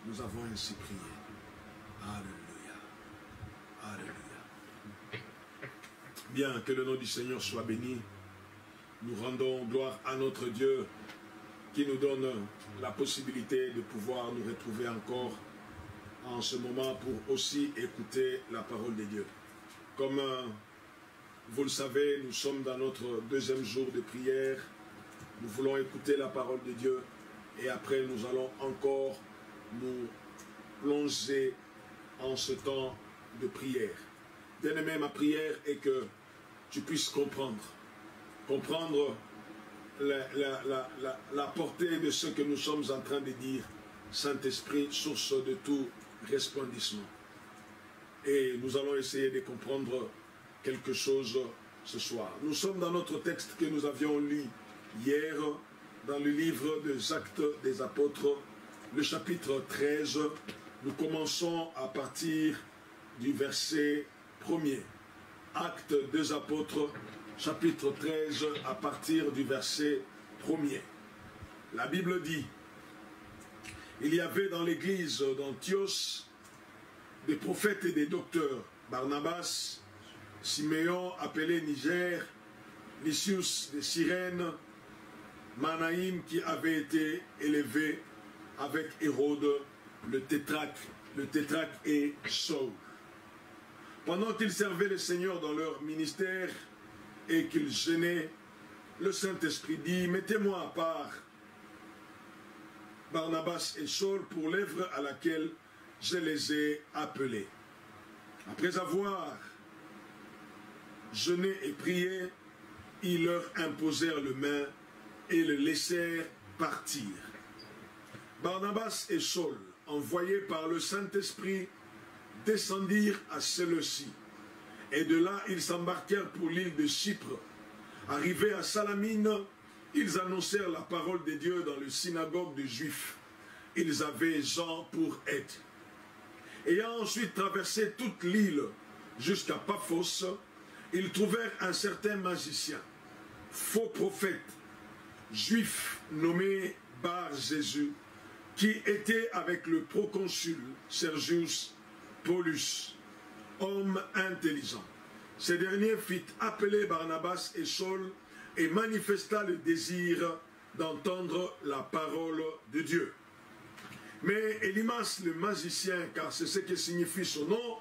nous avons ainsi prié. Alléluia. Alléluia. Bien, que le nom du Seigneur soit béni. Nous rendons gloire à notre Dieu qui nous donne la possibilité de pouvoir nous retrouver encore en ce moment pour aussi écouter la parole de Dieu. Comme vous le savez, nous sommes dans notre deuxième jour de prière. Nous voulons écouter la parole de Dieu et après nous allons encore nous plonger en ce temps de prière. Bien-aimé, ma prière est que tu puisses comprendre la portée de ce que nous sommes en train de dire. Saint-Esprit, source de tout resplendissement. Et nous allons essayer de comprendre quelque chose ce soir. Nous sommes dans notre texte que nous avions lu hier dans le livre des Actes des Apôtres, le chapitre 13. Nous commençons à partir du verset 1er. Actes des Apôtres, chapitre 13, à partir du verset 1er. La Bible dit: il y avait dans l'église d'Antioche des prophètes et des docteurs, Barnabas, Siméon appelé Niger, Lysius de Cyrène, Manaïm qui avait été élevé avec Hérode le tétrarque et Saul. Pendant qu'ils servaient le Seigneur dans leur ministère et qu'ils jeûnaient, le Saint-Esprit dit, mettez-moi à part Barnabas et Saul pour l'œuvre à laquelle je les ai appelés. Après avoir jeûné et prié, ils leur imposèrent le main et le laissèrent partir. Barnabas et Saul, envoyés par le Saint-Esprit, descendirent à Séleucie. Et de là, ils s'embarquèrent pour l'île de Chypre. Arrivés à Salamine, ils annoncèrent la parole de Dieu dans le synagogue des Juifs. Ils avaient Jean pour aide. Ayant ensuite traversé toute l'île jusqu'à Paphos, ils trouvèrent un certain magicien, faux prophète, juif nommé Bar-Jésus, qui était avec le proconsul Sergius Paulus, homme intelligent. Ce dernier fit appeler Barnabas et Saul et manifesta le désir d'entendre la parole de Dieu. Mais Élymas le magicien, car c'est ce que signifie son nom,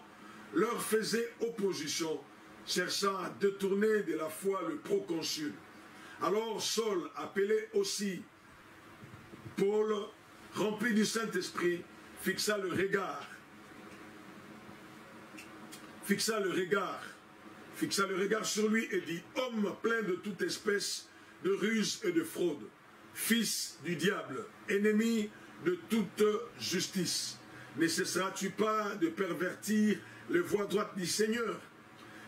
leur faisait opposition, cherchant à détourner de la foi le proconsul. Alors Saul, appelé aussi Paul, rempli du Saint-Esprit, fixa le regard sur lui et dit, homme plein de toute espèce de ruse et de fraude, fils du diable, ennemi de toute justice, ne cesseras-tu pas de pervertir les voies droites du Seigneur?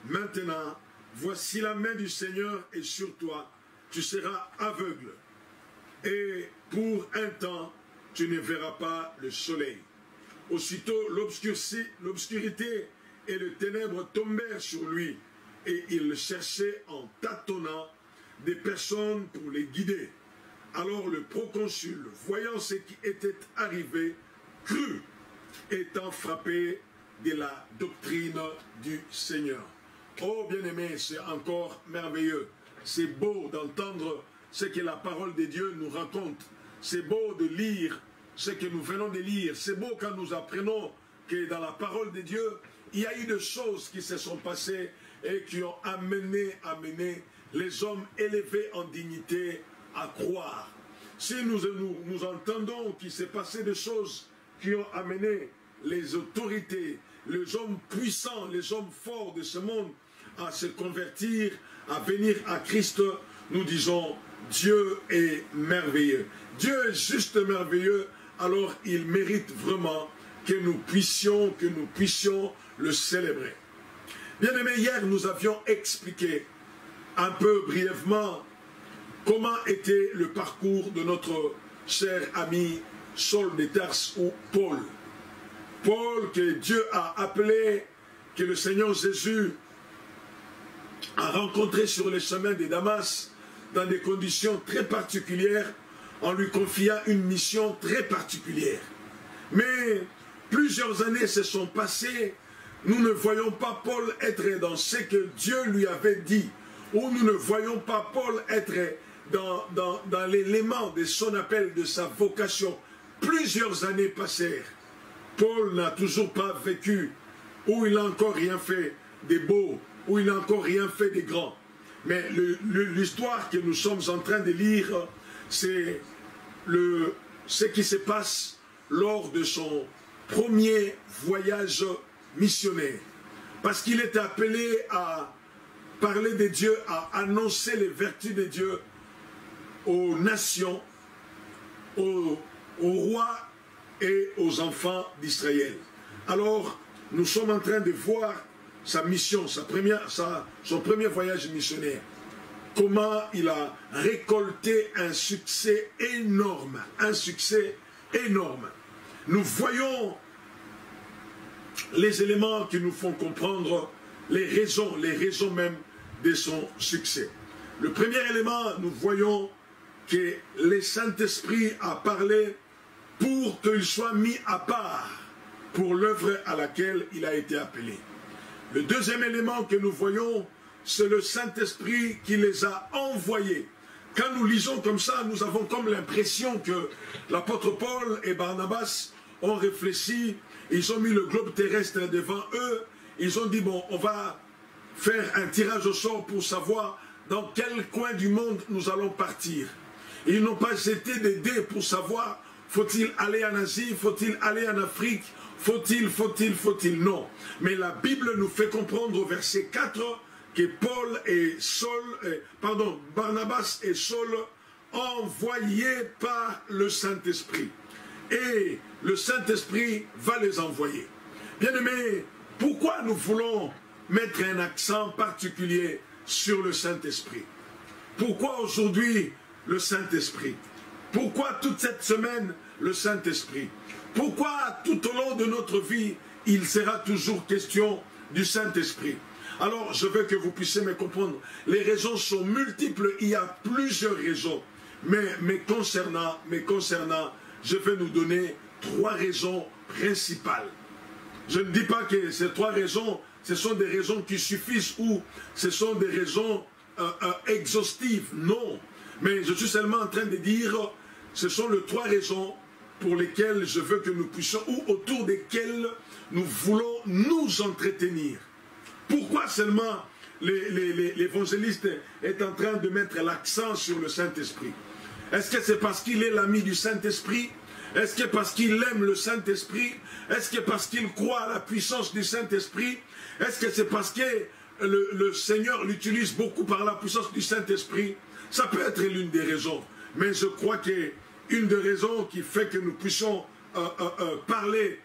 Maintenant, voici la main du Seigneur est sur toi, tu seras aveugle, et pour un temps, tu ne verras pas le soleil. Aussitôt, l'obscurité et les ténèbres tombèrent sur lui, et il cherchait en tâtonnant des personnes pour les guider. Alors le proconsul, voyant ce qui était arrivé, crut, étant frappé de la doctrine du Seigneur. Oh bien-aimé, c'est encore merveilleux. C'est beau d'entendre ce que la parole de Dieu nous raconte. C'est beau de lire ce que nous venons de lire. C'est beau quand nous apprenons que dans la parole de Dieu, il y a eu des choses qui se sont passées et qui ont amené les hommes élevés en dignité à croire. Si nous entendons qu'il s'est passé des choses qui ont amené les autorités, les hommes puissants, les hommes forts de ce monde à se convertir, à venir à Christ, nous disons Dieu est merveilleux. Dieu est juste merveilleux, alors il mérite vraiment que nous puissions le célébrer. Bien aimé, hier nous avions expliqué un peu brièvement comment était le parcours de notre cher ami Saul de Tarse ou Paul. Paul que Dieu a appelé, que le Seigneur Jésus a rencontré sur les chemins de Damas dans des conditions très particulières, en lui confiant une mission très particulière. Mais plusieurs années se sont passées, nous ne voyons pas Paul être dans ce que Dieu lui avait dit, ou nous ne voyons pas Paul être dans l'élément de son appel, de sa vocation. Plusieurs années passèrent. Paul n'a toujours pas vécu, ou il n'a encore rien fait de beau, ou il n'a encore rien fait de grand. Mais l'histoire que nous sommes en train de lire, c'est ce qui se passe lors de son premier voyage missionnaire. Parce qu'il est appelé à parler de Dieu, à annoncer les vertus de Dieu aux nations, aux rois et aux enfants d'Israël. Alors, nous sommes en train de voir sa mission, son premier voyage missionnaire. Comment il a récolté un succès énorme. Un succès énorme. Nous voyons les éléments qui nous font comprendre les raisons même de son succès. Le premier élément, nous voyons que le Saint-Esprit a parlé pour qu'il soit mis à part pour l'œuvre à laquelle il a été appelé. Le deuxième élément que nous voyons, c'est le Saint-Esprit qui les a envoyés. Quand nous lisons comme ça, nous avons comme l'impression que l'apôtre Paul et Barnabas ont réfléchi, ils ont mis le globe terrestre devant eux, ils ont dit, bon, on va faire un tirage au sort pour savoir dans quel coin du monde nous allons partir. Ils n'ont pas jeté des dés pour savoir, faut-il aller en Asie, faut-il aller en Afrique, faut-il, non. Mais la Bible nous fait comprendre au verset 4 que Barnabas et Saul, envoyés par le Saint-Esprit. Et le Saint-Esprit va les envoyer. Bien-aimés, pourquoi nous voulons mettre un accent particulier sur le Saint-Esprit? Pourquoi aujourd'hui le Saint-Esprit? Pourquoi toute cette semaine le Saint-Esprit? Pourquoi tout au long de notre vie, il sera toujours question du Saint-Esprit? Alors, je veux que vous puissiez me comprendre. Les raisons sont multiples, il y a plusieurs raisons. Mais concernant, je vais nous donner 3 raisons principales. Je ne dis pas que ces 3 raisons, ce sont des raisons qui suffisent ou ce sont des raisons exhaustives. Non. Mais je suis seulement en train de dire, ce sont les 3 raisons pour lesquelles je veux que nous puissions, ou autour desquelles nous voulons nous entretenir. Pourquoi seulement l'évangéliste est en train de mettre l'accent sur le Saint-Esprit? Est-ce que c'est parce qu'il est l'ami du Saint-Esprit? Est-ce que parce qu'il aime le Saint-Esprit? Est-ce que parce qu'il croit à la puissance du Saint-Esprit? Est-ce que c'est parce que le Seigneur l'utilise beaucoup par la puissance du Saint-Esprit? Ça peut être l'une des raisons. Mais je crois qu'une des raisons qui fait que nous puissions parler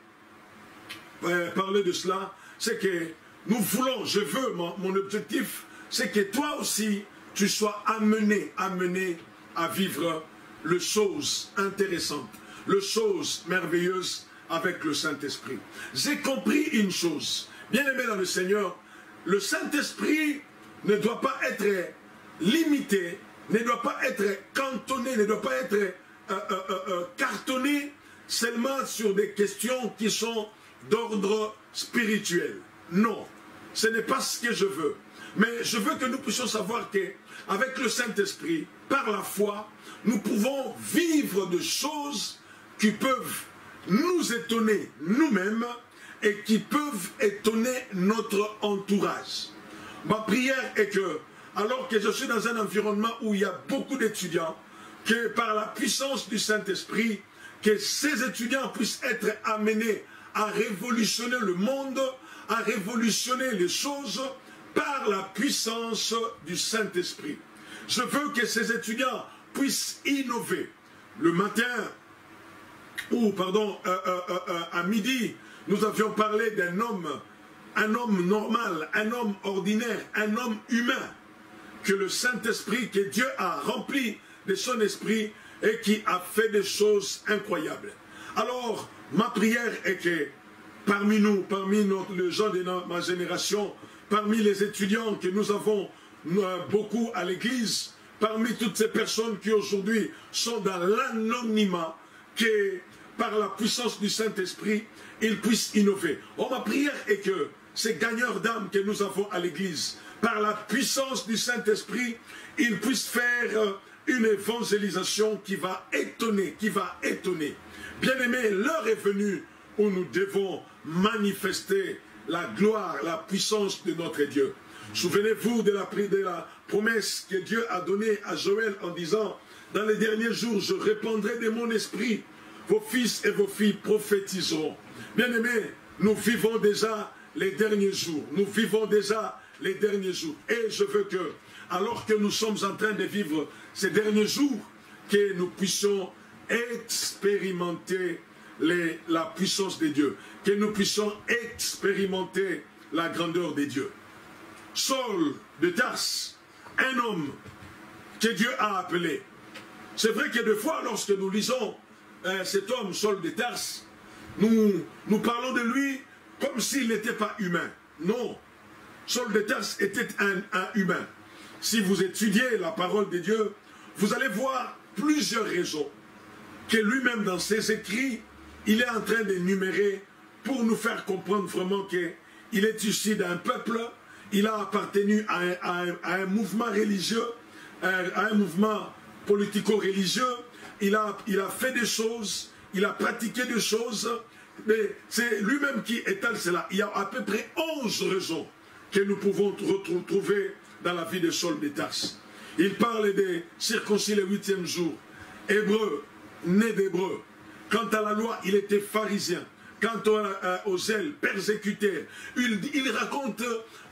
de cela, c'est que nous voulons, mon objectif, c'est que toi aussi, tu sois amené à vivre les choses intéressantes, les choses merveilleuses avec le Saint-Esprit. J'ai compris une chose, bien aimé dans le Seigneur, le Saint-Esprit ne doit pas être limité, ne doit pas être cantonné, ne doit pas être cartonné seulement sur des questions qui sont d'ordre spirituel. Non, ce n'est pas ce que je veux. Mais je veux que nous puissions savoir qu'avec le Saint-Esprit, par la foi, nous pouvons vivre de choses qui peuvent nous étonner nous-mêmes et qui peuvent étonner notre entourage. Ma prière est que, alors que je suis dans un environnement où il y a beaucoup d'étudiants, que par la puissance du Saint-Esprit, que ces étudiants puissent être amenés à révolutionner le monde, à révolutionner les choses par la puissance du Saint-Esprit. Je veux que ces étudiants puissent innover. Le matin, à midi, nous avions parlé d'un homme, un homme normal, un homme ordinaire, un homme humain, que le Saint-Esprit, que Dieu a rempli de son esprit et qui a fait des choses incroyables. Alors, ma prière est que parmi nous, les gens de ma génération, parmi les étudiants que nous avons beaucoup à l'église, parmi toutes ces personnes qui aujourd'hui sont dans l'anonymat, que par la puissance du Saint-Esprit, ils puissent innover. Oh, ma prière est que ces gagneurs d'âme que nous avons à l'église, par la puissance du Saint-Esprit, ils puissent faire une évangélisation qui va étonner, Bien-aimés, l'heure est venue où nous devons manifester la gloire, la puissance de notre Dieu. Souvenez-vous de la promesse que Dieu a donnée à Joël en disant, dans les derniers jours, je répandrai de mon esprit, vos fils et vos filles prophétiseront. Bien-aimés, nous vivons déjà les derniers jours. Et je veux que, alors que nous sommes en train de vivre ces derniers jours, que nous puissions expérimenter la puissance de Dieu, que nous puissions expérimenter la grandeur de Dieu. Saul de Tarse, un homme que Dieu a appelé. C'est vrai que des fois, lorsque nous lisons cet homme, Saul de Tarse, nous parlons de lui comme s'il n'était pas humain. Non, Saul de Tarse était un humain. Si vous étudiez la parole de Dieu, vous allez voir plusieurs raisons que lui-même dans ses écrits, il est en train d'énumérer pour nous faire comprendre vraiment qu'il est issu d'un peuple, il a appartenu à un mouvement religieux, à un mouvement politico-religieux, il a fait des choses, il a pratiqué des choses, mais c'est lui-même qui étale cela. Il y a à peu près 11 raisons que nous pouvons retrouver dans la vie de Saul de Tarse. Il parle des circoncis le 8e jour, hébreu, né d'hébreu. Quant à la loi, il était pharisien. Quant au zèle, persécuté. Il raconte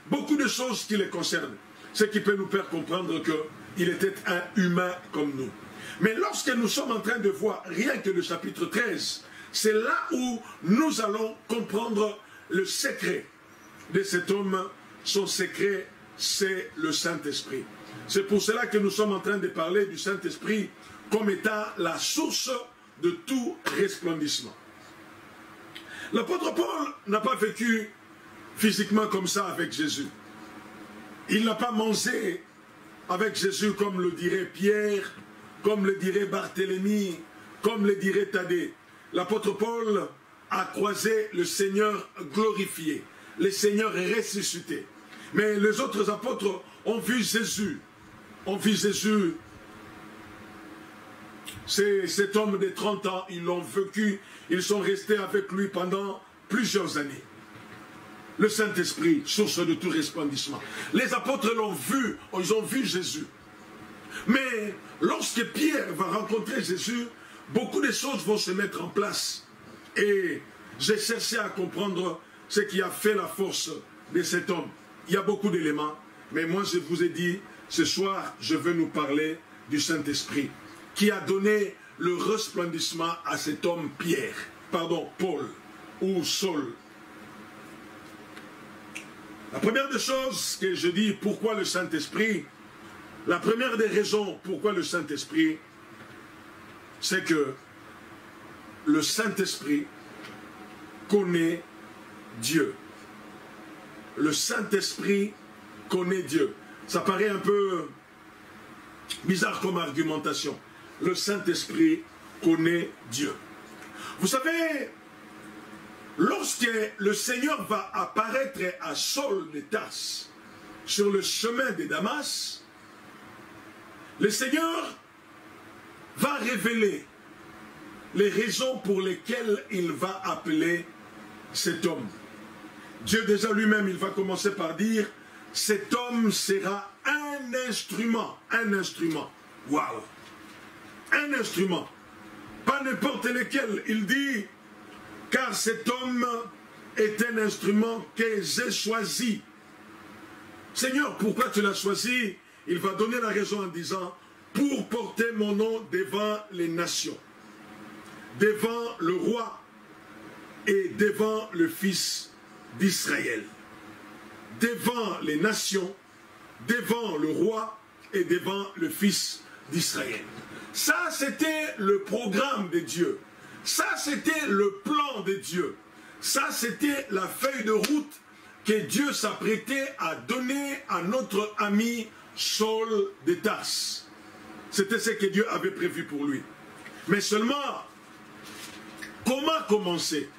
beaucoup de choses qui les concernent. Ce qui peut nous faire comprendre qu'il était un humain comme nous. Mais lorsque nous sommes en train de voir rien que le chapitre 13, c'est là où nous allons comprendre le secret de cet homme. Son secret, c'est le Saint-Esprit. C'est pour cela que nous sommes en train de parler du Saint-Esprit comme étant la source de tout resplendissement. L'apôtre Paul n'a pas vécu physiquement comme ça avec Jésus. Il n'a pas mangé avec Jésus comme le dirait Pierre, comme le dirait Barthélemy, comme le dirait Thaddée. L'apôtre Paul a croisé le Seigneur glorifié, le Seigneur ressuscité. Mais les autres apôtres ont vu Jésus. Ont vu Jésus. C'est cet homme de 30 ans, ils l'ont vécu, ils sont restés avec lui pendant plusieurs années. Le Saint-Esprit, source de tout resplendissement. Les apôtres l'ont vu, ils ont vu Jésus. Mais lorsque Pierre va rencontrer Jésus, beaucoup de choses vont se mettre en place. Et j'ai cherché à comprendre ce qui a fait la force de cet homme. Il y a beaucoup d'éléments, mais moi je vous ai dit, ce soir, je veux nous parler du Saint-Esprit, qui a donné le resplendissement à cet homme Paul, ou Saul. La première des choses que je dis, pourquoi le Saint-Esprit, la première des raisons pourquoi le Saint-Esprit, c'est que le Saint-Esprit connaît Dieu. Le Saint-Esprit connaît Dieu. Ça paraît un peu bizarre comme argumentation. Le Saint-Esprit connaît Dieu. Vous savez, lorsque le Seigneur va apparaître à Saul de Tarse sur le chemin de Damas, le Seigneur va révéler les raisons pour lesquelles il va appeler cet homme. Dieu déjà lui-même, il va commencer par dire, cet homme sera un instrument. Un instrument. Waouh! Un instrument. Pas n'importe lequel. Il dit, car cet homme est un instrument que j'ai choisi. Seigneur, pourquoi tu l'as choisi? Il va donner la raison en disant, pour porter mon nom devant les nations, devant le roi et devant le fils d'Israël. Devant les nations, devant le roi et devant le fils d'Israël. Ça, c'était le programme de Dieu. Ça, c'était le plan de Dieu. Ça, c'était la feuille de route que Dieu s'apprêtait à donner à notre ami Saul de Tarse. C'était ce que Dieu avait prévu pour lui. Mais seulement, comment commencer?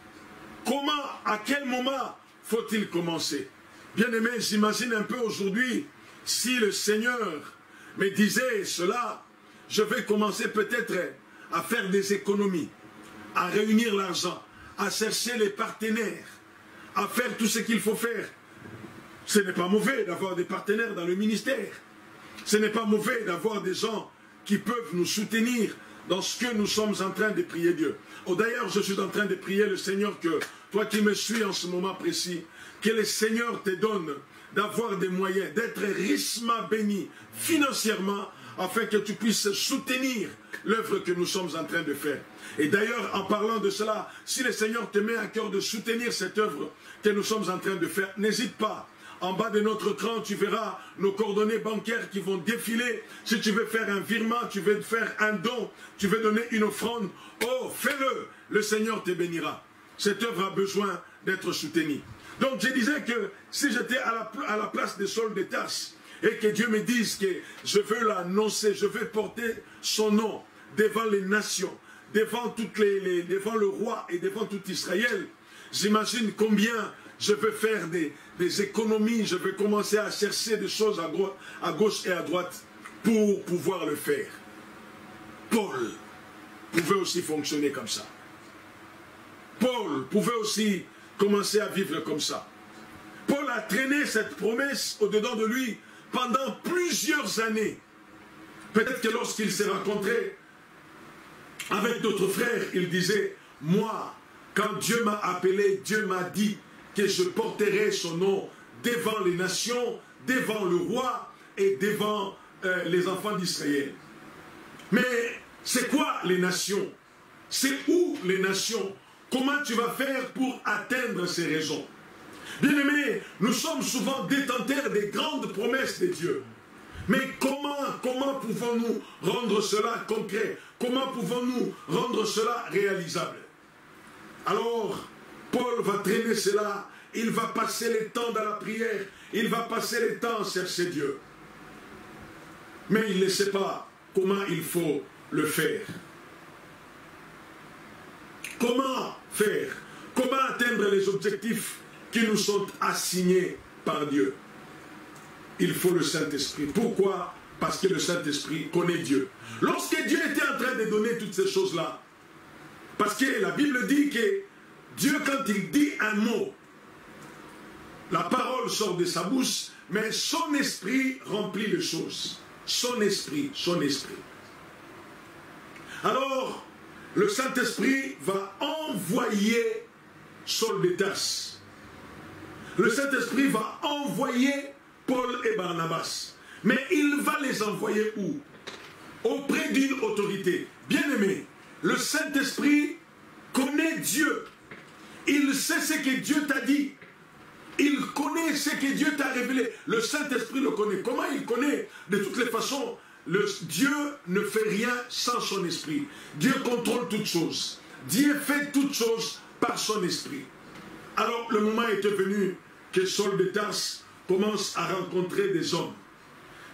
Comment, à quel moment faut-il commencer? Bien-aimé, j'imagine un peu aujourd'hui, si le Seigneur me disait cela, je vais commencer peut-être à faire des économies, à réunir l'argent, à chercher les partenaires, à faire tout ce qu'il faut faire. Ce n'est pas mauvais d'avoir des partenaires dans le ministère. Ce n'est pas mauvais d'avoir des gens qui peuvent nous soutenir dans ce que nous sommes en train de prier Dieu. Oh, d'ailleurs, je suis en train de prier le Seigneur que, toi qui me suis en ce moment précis, que le Seigneur te donne d'avoir des moyens, d'être richement béni financièrement, afin que tu puisses soutenir l'œuvre que nous sommes en train de faire. Et d'ailleurs, en parlant de cela, si le Seigneur te met à cœur de soutenir cette œuvre que nous sommes en train de faire, n'hésite pas. En bas de notre écran, tu verras nos coordonnées bancaires qui vont défiler. Si tu veux faire un virement, tu veux faire un don, tu veux donner une offrande, oh, fais-le. Le Seigneur te bénira. Cette œuvre a besoin d'être soutenue. Donc je disais que si j'étais à la place de Saul de Tarse et que Dieu me dise que je veux l'annoncer, je veux porter son nom devant les nations, devant le roi et devant tout Israël, j'imagine combien je veux faire des économies, je vais commencer à chercher des choses à gauche et à droite pour pouvoir le faire. Paul pouvait aussi fonctionner comme ça. Paul pouvait aussi commencer à vivre comme ça. Paul a traîné cette promesse au-dedans de lui pendant plusieurs années. Peut-être que lorsqu'il s'est rencontré avec d'autres frères, il disait, moi, quand Dieu m'a appelé, Dieu m'a dit que je porterai son nom devant les nations, devant le roi et devant les enfants d'Israël. Mais c'est quoi les nations? C'est où les nations? Comment tu vas faire pour atteindre ces raisons? Bien-aimés, nous sommes souvent détenteurs des grandes promesses de Dieu. Mais comment pouvons-nous rendre cela concret? Comment pouvons-nous rendre cela réalisable? Alors, Paul va traîner cela. Il va passer le temps dans la prière. Il va passer le temps à chercher Dieu. Mais il ne sait pas comment il faut le faire. Comment faire? Comment atteindre les objectifs qui nous sont assignés par Dieu? Il faut le Saint-Esprit. Pourquoi? Parce que le Saint-Esprit connaît Dieu. Lorsque Dieu était en train de donner toutes ces choses-là, parce que la Bible dit que Dieu, quand il dit un mot, la parole sort de sa bouche, mais son esprit remplit les choses. Son esprit, son esprit. Alors, le Saint-Esprit va envoyer Saul de Tarse. Le Saint-Esprit va envoyer Paul et Barnabas. Mais il va les envoyer où? Auprès d'une autorité. Bien-aimé, le Saint-Esprit connaît Dieu. Il sait ce que Dieu t'a dit. Il connaît ce que Dieu t'a révélé. Le Saint-Esprit le connaît. Comment il connaît? De toutes les façons, Dieu ne fait rien sans son esprit. Dieu contrôle toutes choses. Dieu fait toutes choses par son esprit. Alors le moment était venu que Saul de Tarse commence à rencontrer des hommes.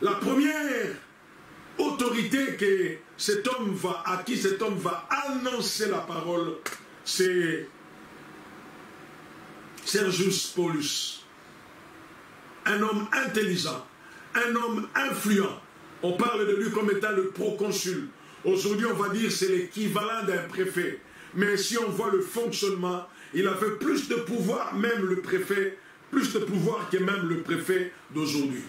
La première autorité à qui cet homme va annoncer la parole, c'est Sergius Paulus. Un homme intelligent, un homme influent. On parle de lui comme étant le proconsul. Aujourd'hui, on va dire c'est l'équivalent d'un préfet. Mais si on voit le fonctionnement, il avait plus de pouvoir, même le préfet, plus de pouvoir que même le préfet d'aujourd'hui.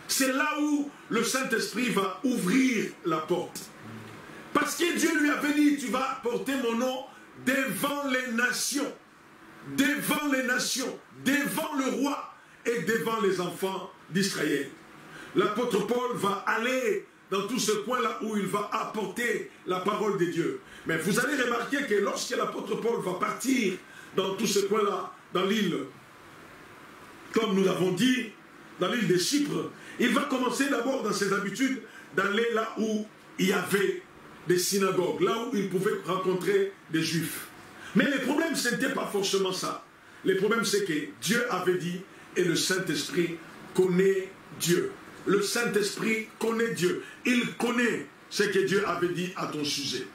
C'est là où le Saint-Esprit va ouvrir la porte. Parce que Dieu lui avait dit, tu vas porter mon nom devant les nations. Devant les nations, devant le roi et devant les enfants d'Israël. L'apôtre Paul va aller dans tout ce coin-là où il va apporter la parole de Dieu. Mais vous allez remarquer que lorsque l'apôtre Paul va partir dans tout ce coin-là, dans l'île, comme nous l'avons dit, dans l'île de Chypre, il va commencer d'abord dans ses habitudes d'aller là où il y avait des synagogues, là où il pouvait rencontrer des Juifs. Mais le problème, ce n'était pas forcément ça. Le problème, c'est que Dieu avait dit et le Saint-Esprit connaît Dieu. Le Saint-Esprit connaît Dieu. Il connaît ce que Dieu avait dit à ton sujet.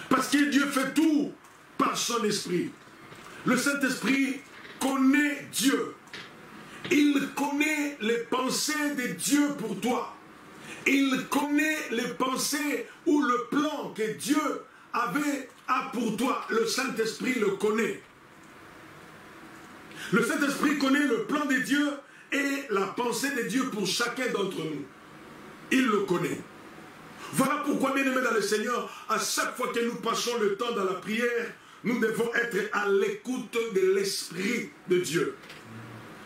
Parce que Dieu fait tout par son esprit. Le Saint-Esprit connaît Dieu. Il connaît les pensées de Dieu pour toi. Il connaît les pensées ou le plan que Dieu a pour toi. Le Saint-Esprit le connaît. Le Saint-Esprit connaît le plan de Dieu et la pensée de Dieu pour chacun d'entre nous. Il le connaît. Voilà pourquoi, bien-aimés dans le Seigneur, à chaque fois que nous passons le temps dans la prière, nous devons être à l'écoute de l'Esprit de Dieu.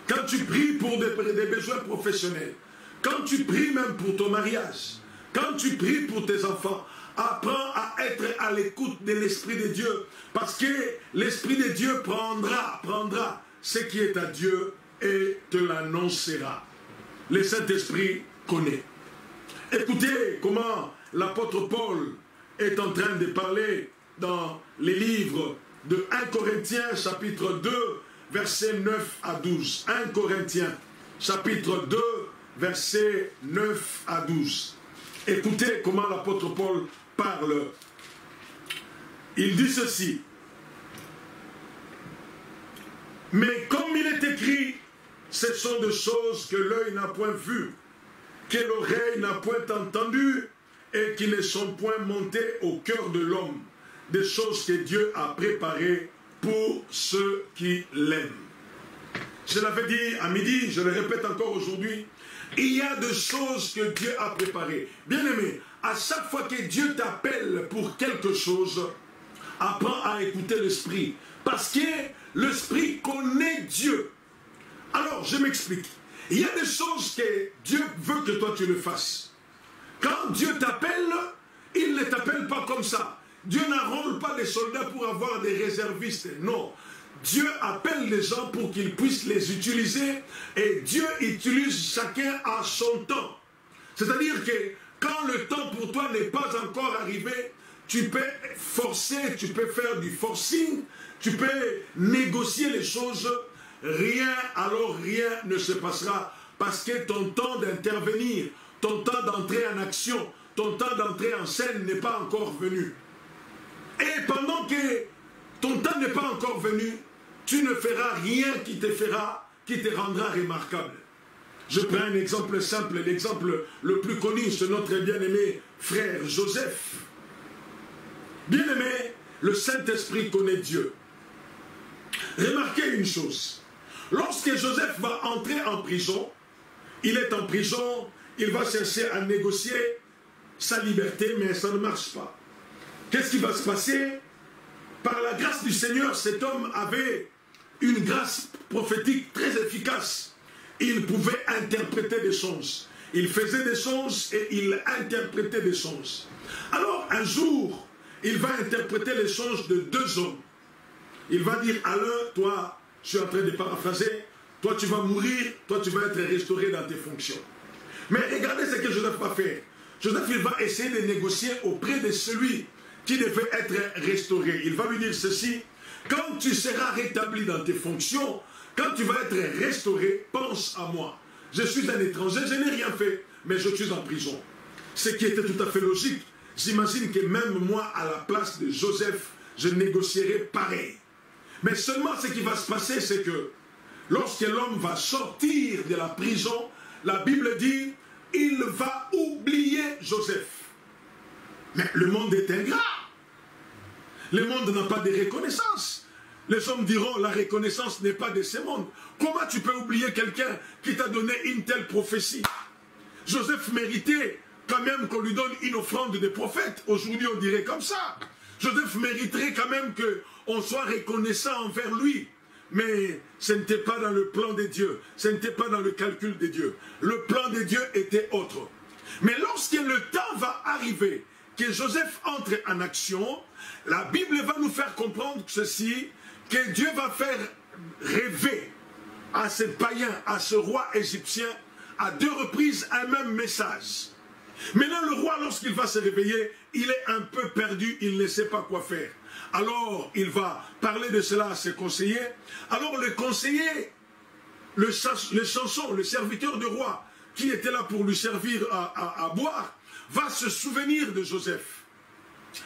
Quand tu pries pour des besoins professionnels, quand tu pries même pour ton mariage, quand tu pries pour tes enfants, apprends à être à l'écoute de l'Esprit de Dieu, parce que l'Esprit de Dieu prendra ce qui est à Dieu et te l'annoncera. Le Saint-Esprit connaît. Écoutez comment l'apôtre Paul est en train de parler dans les livres de 1 Corinthiens chapitre 2 versets 9 à 12. 1 Corinthiens chapitre 2 versets 9 à 12. Écoutez comment l'apôtre Paul parle. Il dit ceci. Mais comme il est écrit, ce sont des choses que l'œil n'a point vues, que l'oreille n'a point entendues et qui ne sont point montées au cœur de l'homme, des choses que Dieu a préparées pour ceux qui l'aiment. Je l'avais dit à midi, je le répète encore aujourd'hui, il y a des choses que Dieu a préparées. Bien-aimé, à chaque fois que Dieu t'appelle pour quelque chose, apprends à écouter l'Esprit. Parce que l'Esprit connaît Dieu. Alors, je m'explique. Il y a des choses que Dieu veut que toi tu le fasses. Quand Dieu t'appelle, il ne t'appelle pas comme ça. Dieu n'enrôle pas des soldats pour avoir des réservistes. Non. Dieu appelle les gens pour qu'ils puissent les utiliser. Et Dieu utilise chacun à son temps. C'est-à-dire que quand le temps pour toi n'est pas encore arrivé, tu peux forcer, tu peux faire du forcing, tu peux négocier les choses. Rien ne se passera parce que ton temps d'intervenir, ton temps d'entrer en action, ton temps d'entrer en scène n'est pas encore venu. Et pendant que ton temps n'est pas encore venu, tu ne feras rien qui te rendra remarquable. Je prends un exemple simple, l'exemple le plus connu, c'est notre bien-aimé frère Joseph. Bien-aimé, le Saint-Esprit connaît Dieu. Remarquez une chose. Lorsque Joseph va entrer en prison, il est en prison, il va chercher à négocier sa liberté, mais ça ne marche pas. Qu'est-ce qui va se passer? Par la grâce du Seigneur, cet homme avait une grâce prophétique très efficace. Il pouvait interpréter des songes. Il faisait des songes et il interprétait des songes. Alors, un jour, il va interpréter les songes de deux hommes. Il va dire à l'un, toi, je suis en train de paraphraser, toi tu vas mourir, toi tu vas être restauré dans tes fonctions. Mais regardez ce que Joseph va faire. Joseph, il va essayer de négocier auprès de celui qui devait être restauré. Il va lui dire ceci, quand tu seras rétabli dans tes fonctions, quand tu vas être restauré, pense à moi. Je suis un étranger, je n'ai rien fait, mais je suis en prison. Ce qui était tout à fait logique. J'imagine que même moi, à la place de Joseph, je négocierais pareil. Mais seulement ce qui va se passer, c'est que lorsque l'homme va sortir de la prison, la Bible dit, il va oublier Joseph. Mais le monde est ingrat. Le monde n'a pas de reconnaissance. Les hommes diront, la reconnaissance n'est pas de ce monde. Comment tu peux oublier quelqu'un qui t'a donné une telle prophétie? Joseph méritait quand même qu'on lui donne une offrande de prophète. Aujourd'hui, on dirait comme ça. Joseph mériterait quand même qu'on soit reconnaissant envers lui. Mais ce n'était pas dans le plan de Dieu. Ce n'était pas dans le calcul de Dieu. Le plan de Dieu était autre. Mais lorsque le temps va arriver, que Joseph entre en action, la Bible va nous faire comprendre ceci, que Dieu va faire rêver à ce païen, à ce roi égyptien, à deux reprises un même message. Maintenant, le roi, lorsqu'il va se réveiller, il est un peu perdu, il ne sait pas quoi faire. Alors, il va parler de cela à ses conseillers. Alors, le conseiller, le chanson, le serviteur du roi, qui était là pour lui servir à boire, va se souvenir de Joseph.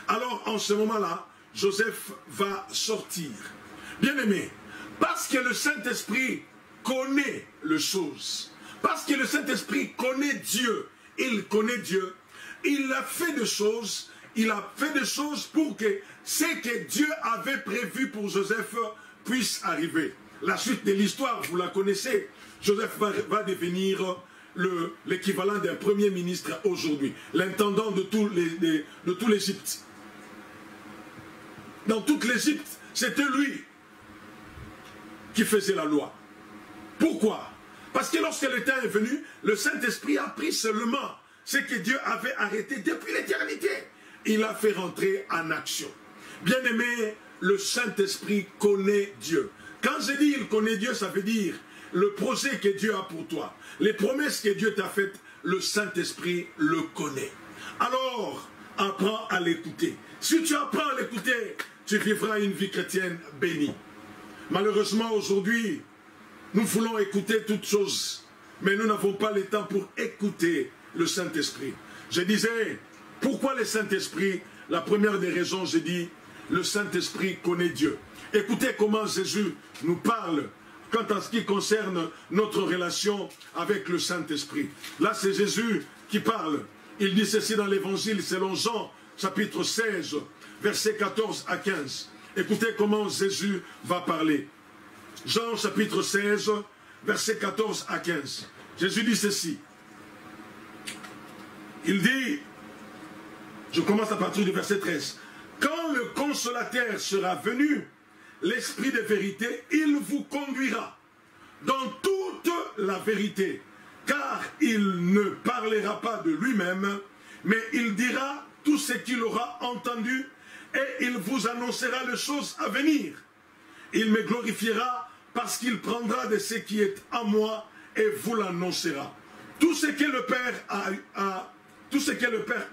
Alors, en ce moment-là, Joseph va sortir. Bien-aimé, parce que le Saint-Esprit connaît les choses, parce que le Saint-Esprit connaît Dieu, il connaît Dieu, il a fait des choses, pour que ce que Dieu avait prévu pour Joseph puisse arriver. La suite de l'histoire, vous la connaissez. Joseph va devenir l'équivalent d'un premier ministre aujourd'hui, l'intendant de tout l'Égypte. Dans toute l'Égypte, c'était lui qui faisait la loi. Pourquoi? Parce que lorsque le temps est venu, le Saint-Esprit a pris seulement ce que Dieu avait arrêté depuis l'éternité. Il a fait rentrer en action. Bien-aimé, le Saint-Esprit connaît Dieu. Quand je dis il connaît Dieu, ça veut dire le projet que Dieu a pour toi, les promesses que Dieu t'a faites, le Saint-Esprit le connaît. Alors, apprends à l'écouter. Si tu apprends à l'écouter, tu vivras une vie chrétienne bénie. Malheureusement, aujourd'hui, nous voulons écouter toutes choses, mais nous n'avons pas le temps pour écouter le Saint-Esprit. Je disais, pourquoi le Saint-Esprit? La première des raisons, je dis, le Saint-Esprit connaît Dieu. Écoutez comment Jésus nous parle quant à ce qui concerne notre relation avec le Saint-Esprit. Là, c'est Jésus qui parle. Il dit ceci dans l'Évangile selon Jean, chapitre 16, versets 14 à 15. Écoutez comment Jésus va parler. Jean chapitre 16, versets 14 à 15. Jésus dit ceci. Il dit, je commence à partir du verset 13. Quand le consolateur sera venu, l'Esprit de vérité, il vous conduira dans toute la vérité, car il ne parlera pas de lui-même, mais il dira tout ce qu'il aura entendu et il vous annoncera les choses à venir. Il me glorifiera parce qu'il prendra de ce qui est à moi et vous l'annoncera. Tout ce que le Père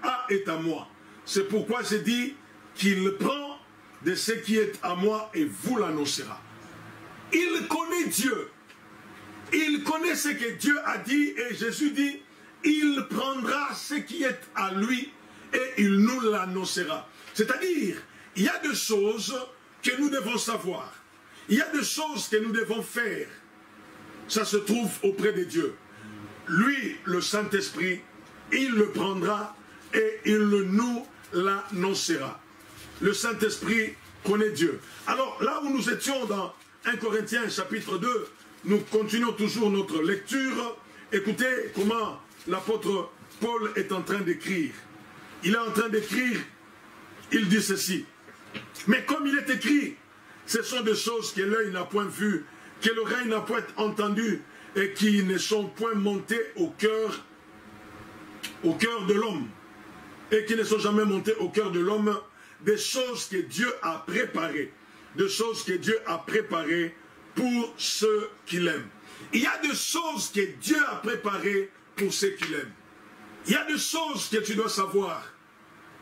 a est à moi. C'est pourquoi j'ai dit qu'il prend de ce qui est à moi et vous l'annoncera. Il connaît Dieu. Il connaît ce que Dieu a dit et Jésus dit, il prendra ce qui est à lui et il nous l'annoncera. C'est-à-dire, il y a des choses que nous devons savoir. Il y a des choses que nous devons faire. Ça se trouve auprès de Dieu. Lui, le Saint-Esprit, il le prendra et il nous l'annoncera. Le Saint-Esprit connaît Dieu. Alors, là où nous étions dans 1 Corinthiens chapitre 2, nous continuons toujours notre lecture. Écoutez comment l'apôtre Paul est en train d'écrire. Il est en train d'écrire, il dit ceci. Mais comme il est écrit, ce sont des choses que l'œil n'a point vues, que l'oreille n'a point entendues et qui ne sont point montées au cœur de l'homme. Et qui ne sont jamais montées au cœur de l'homme, des choses que Dieu a préparées. Des choses que Dieu a préparées pour ceux qui l'aiment. Il y a des choses que Dieu a préparées pour ceux qui l'aiment. Il y a des choses que tu dois savoir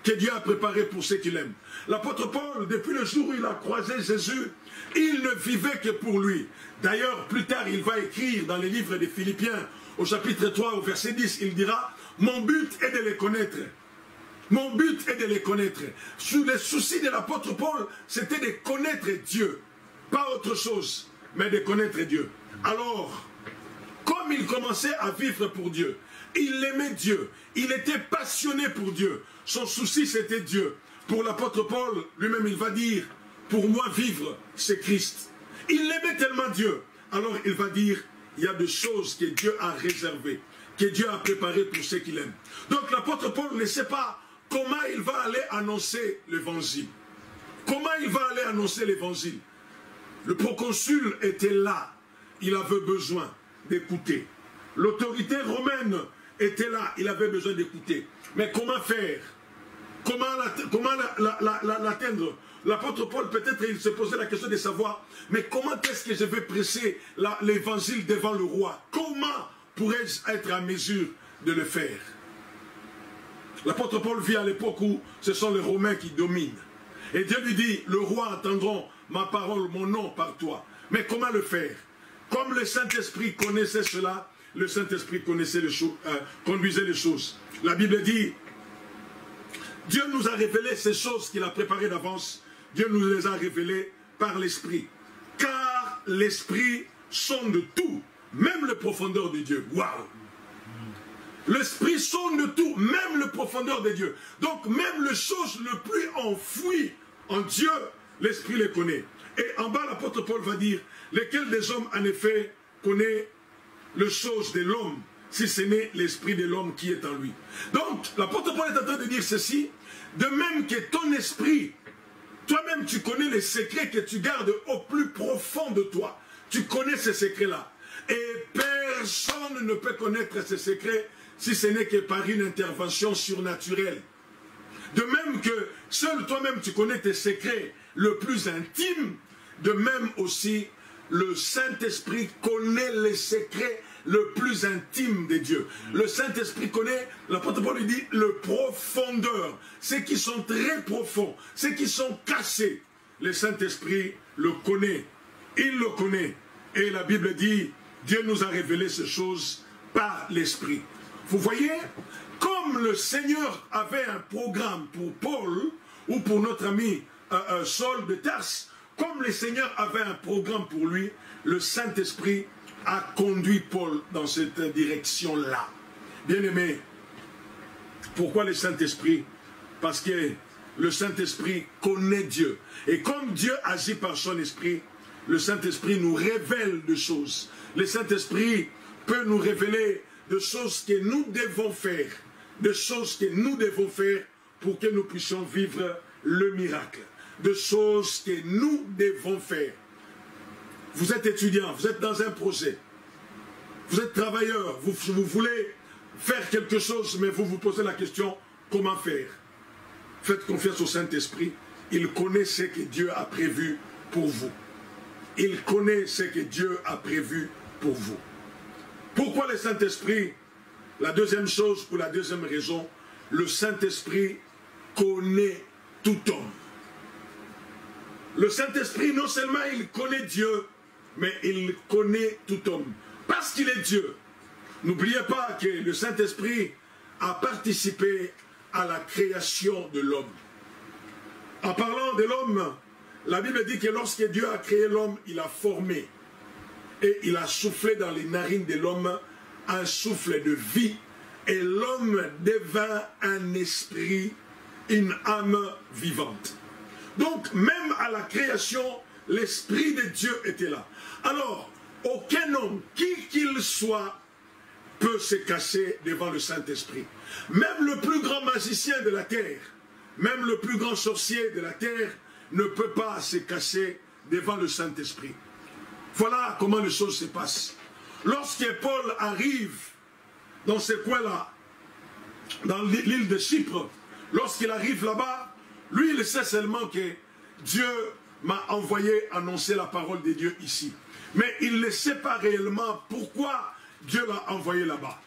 que Dieu a préparées pour ceux qui l'aiment. L'apôtre Paul, depuis le jour où il a croisé Jésus, il ne vivait que pour lui. D'ailleurs, plus tard, il va écrire dans les livres des Philippiens, au chapitre 3, au verset 10, il dira « Mon but est de les connaître. Mon but est de les connaître. » Sous les soucis de l'apôtre Paul, c'était de connaître Dieu. Pas autre chose, mais de connaître Dieu. Alors, comme il commençait à vivre pour Dieu, il aimait Dieu, il était passionné pour Dieu. Son souci, c'était Dieu. Pour l'apôtre Paul, lui-même, il va dire, pour moi, vivre, c'est Christ. Il aimait tellement Dieu. Alors, il va dire, il y a des choses que Dieu a réservées, que Dieu a préparées pour ceux qui l'aiment. Donc, l'apôtre Paul ne sait pas comment il va aller annoncer l'évangile. Comment il va aller annoncer l'évangile? Le proconsul était là. Il avait besoin d'écouter. L'autorité romaine était là. Il avait besoin d'écouter. Mais comment faire? Comment l'atteindre? L'apôtre Paul, peut-être, il se posait la question de savoir, mais comment est-ce que je vais presser l'évangile devant le roi? Comment pourrais-je être à mesure de le faire? L'apôtre Paul vit à l'époque où ce sont les Romains qui dominent. Et Dieu lui dit, le roi entendra ma parole, mon nom par toi. Mais comment le faire? Comme le Saint-Esprit connaissait cela, le Saint-Esprit connaissait les choses, conduisait les choses. La Bible dit, Dieu nous a révélé ces choses qu'il a préparées d'avance. Dieu nous les a révélées par l'Esprit. Car l'Esprit sonde tout, même les profondeurs de Dieu. Waouh! L'Esprit sonde tout, même les profondeurs de Dieu. Donc même les choses les plus enfouies en Dieu, l'Esprit les connaît. Et en bas, l'apôtre Paul va dire, lesquels des hommes, en effet, connaît les choses de l'homme, si ce n'est l'esprit de l'homme qui est en lui. Donc, l'apôtre Paul est en train de dire ceci, de même que ton esprit, toi-même tu connais les secrets que tu gardes au plus profond de toi. Tu connais ces secrets-là. Et personne ne peut connaître ces secrets si ce n'est que par une intervention surnaturelle. De même que seul toi-même tu connais tes secrets le plus intimes, de même aussi le Saint-Esprit connaît les secrets le plus intime de Dieu. Le Saint-Esprit connaît, l'apôtre Paul lui dit, le profondeur. Ceux qui sont très profonds, ceux qui sont cachés. Le Saint-Esprit le connaît. Il le connaît. Et la Bible dit, Dieu nous a révélé ces choses par l'Esprit. Vous voyez, comme le Seigneur avait un programme pour Paul, ou pour notre ami Saul de Tarse, comme le Seigneur avait un programme pour lui, le Saint-Esprit a conduit Paul dans cette direction-là. Bien-aimé, pourquoi le Saint-Esprit? Parce que le Saint-Esprit connaît Dieu. Et comme Dieu agit par son esprit, le Saint-Esprit nous révèle des choses. Le Saint-Esprit peut nous révéler des choses que nous devons faire. Des choses que nous devons faire pour que nous puissions vivre le miracle. Des choses que nous devons faire. Vous êtes étudiant, vous êtes dans un projet. Vous êtes travailleur, vous voulez faire quelque chose, mais vous vous posez la question, comment faire? Faites confiance au Saint-Esprit. Il connaît ce que Dieu a prévu pour vous. Il connaît ce que Dieu a prévu pour vous. Pourquoi le Saint-Esprit? La deuxième chose, ou la deuxième raison, le Saint-Esprit connaît tout homme. Le Saint-Esprit, non seulement il connaît Dieu, mais il connaît tout homme. Parce qu'il est Dieu. N'oubliez pas que le Saint-Esprit a participé à la création de l'homme. En parlant de l'homme, la Bible dit que lorsque Dieu a créé l'homme, il a formé. Et il a soufflé dans les narines de l'homme un souffle de vie. Et l'homme devint un esprit, une âme vivante. Donc, même à la création, l'Esprit de Dieu était là. Alors, aucun homme, qui qu'il soit, peut se cacher devant le Saint-Esprit. Même le plus grand magicien de la terre, même le plus grand sorcier de la terre, ne peut pas se cacher devant le Saint-Esprit. Voilà comment les choses se passent. Lorsque Paul arrive dans ce coin-là, dans l'île de Chypre, lorsqu'il arrive là-bas, lui, il sait seulement que Dieu m'a envoyé annoncer la parole de Dieu ici. Mais il ne sait pas réellement pourquoi Dieu l'a envoyé là-bas.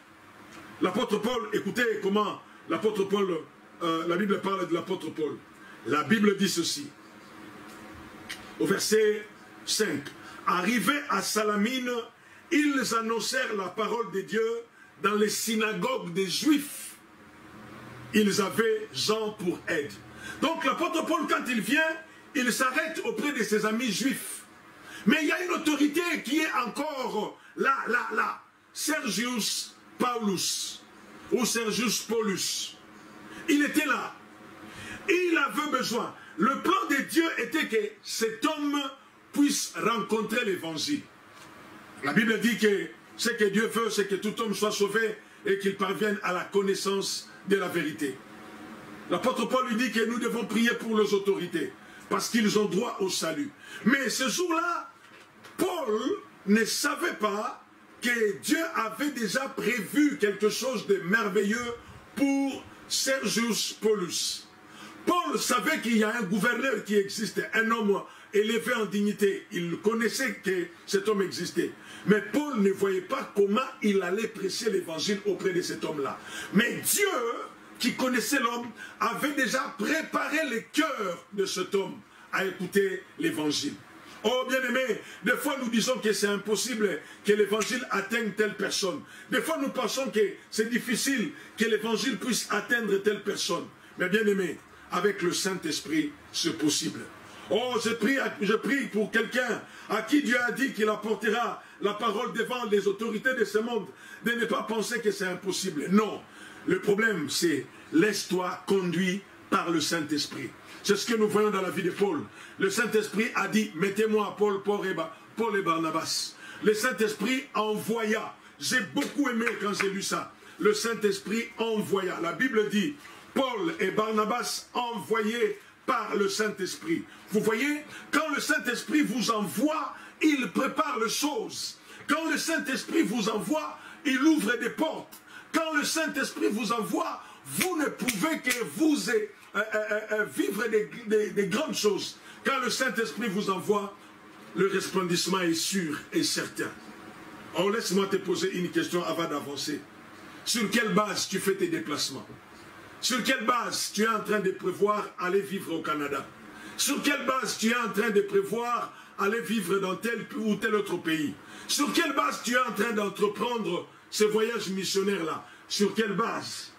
L'apôtre Paul, écoutez comment l'apôtre Paul, la Bible parle de l'apôtre Paul. La Bible dit ceci, au verset 5. Arrivés à Salamine, ils annoncèrent la parole de Dieu dans les synagogues des Juifs. Ils avaient Jean pour aide. Donc l'apôtre Paul, quand il vient, il s'arrête auprès de ses amis juifs. Mais il y a une autorité qui est encore là. Sergius Paulus, ou Sergius Paulus. Il était là. Il avait besoin. Le plan de Dieu était que cet homme puisse rencontrer l'évangile. La Bible dit que ce que Dieu veut, c'est que tout homme soit sauvé et qu'il parvienne à la connaissance de la vérité. L'apôtre Paul lui dit que nous devons prier pour les autorités, parce qu'ils ont droit au salut. Mais ce jour-là, Paul ne savait pas que Dieu avait déjà prévu quelque chose de merveilleux pour Sergius Paulus. Paul savait qu'il y a un gouverneur qui existait, un homme élevé en dignité. Il connaissait que cet homme existait. Mais Paul ne voyait pas comment il allait prêcher l'évangile auprès de cet homme-là. Mais Dieu, qui connaissait l'homme, avait déjà préparé le cœur de cet homme à écouter l'évangile. Oh bien-aimés, des fois nous disons que c'est impossible que l'évangile atteigne telle personne. Des fois nous pensons que c'est difficile que l'évangile puisse atteindre telle personne. Mais bien-aimés, avec le Saint-Esprit, c'est possible. Oh, je prie pour quelqu'un à qui Dieu a dit qu'il apportera la parole devant les autorités de ce monde, de ne pas penser que c'est impossible. Non, le problème c'est laisse-toi conduire par le Saint-Esprit. C'est ce que nous voyons dans la vie de Paul. Le Saint-Esprit a dit, mettez-moi Paul et Barnabas. Le Saint-Esprit envoya. J'ai beaucoup aimé quand j'ai lu ça. Le Saint-Esprit envoya. La Bible dit, Paul et Barnabas envoyés par le Saint-Esprit. Vous voyez, quand le Saint-Esprit vous envoie, il prépare les choses. Quand le Saint-Esprit vous envoie, il ouvre des portes. Quand le Saint-Esprit vous envoie, vous ne pouvez que vous vivre des grandes choses. Quand le Saint-Esprit vous envoie, le resplendissement est sûr et certain. Alors laisse-moi te poser une question avant d'avancer. Sur quelle base tu fais tes déplacements? Sur quelle base tu es en train de prévoir aller vivre au Canada? Sur quelle base tu es en train de prévoir aller vivre dans tel ou tel autre pays? Sur quelle base tu es en train d'entreprendre ce voyage missionnaire-là? Sur quelle base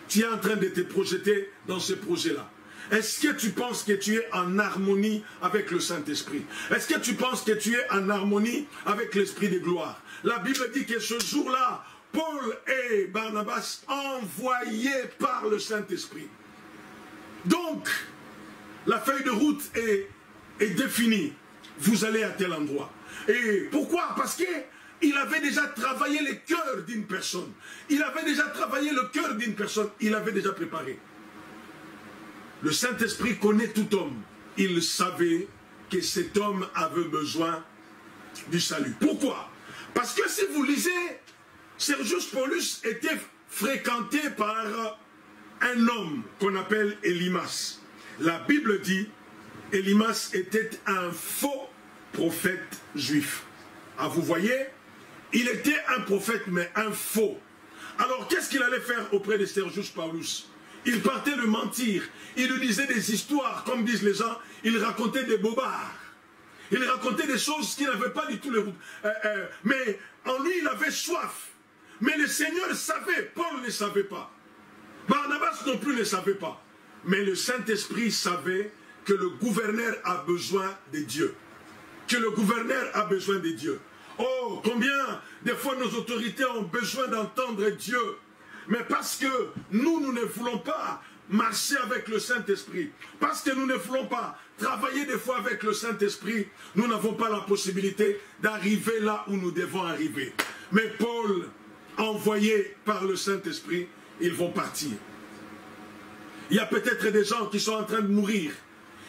tu es en train de te projeter dans ce projet-là? Est-ce que tu penses que tu es en harmonie avec le Saint-Esprit? Est-ce que tu penses que tu es en harmonie avec l'Esprit de gloire? La Bible dit que ce jour-là, Paul et Barnabas envoyés par le Saint-Esprit. Donc, La feuille de route est définie. Vous allez à tel endroit. Et pourquoi? Parce qu'il avait déjà travaillé le cœur d'une personne. Il avait déjà travaillé le cœur d'une personne. Il avait déjà préparé. Le Saint-Esprit connaît tout homme. Il savait que cet homme avait besoin du salut. Pourquoi? Parce que si vous lisez, Sergius Paulus était fréquenté par un homme qu'on appelle Élymas. La Bible dit, Élymas était un faux prophète juif. Ah, vous voyez, il était un prophète, mais un faux. Alors, qu'est-ce qu'il allait faire auprès de Sergius Paulus? Il partait le mentir. Il lui disait des histoires, comme disent les gens. Il racontait des bobards. Il racontait des choses qu'il n'avait pas du tout. Mais en lui, il avait soif. Mais le Seigneur savait. Paul ne savait pas. Barnabas non plus ne savait pas. Mais le Saint-Esprit savait que le gouverneur a besoin de Dieu. Que le gouverneur a besoin de Dieu. Oh, combien des fois nos autorités ont besoin d'entendre Dieu. Mais parce que nous ne voulons pas marcher avec le Saint-Esprit, parce que nous ne voulons pas travailler des fois avec le Saint-Esprit, nous n'avons pas la possibilité d'arriver là où nous devons arriver. Mais Paul, envoyé par le Saint-Esprit, ils vont partir. Il y a peut-être des gens qui sont en train de mourir.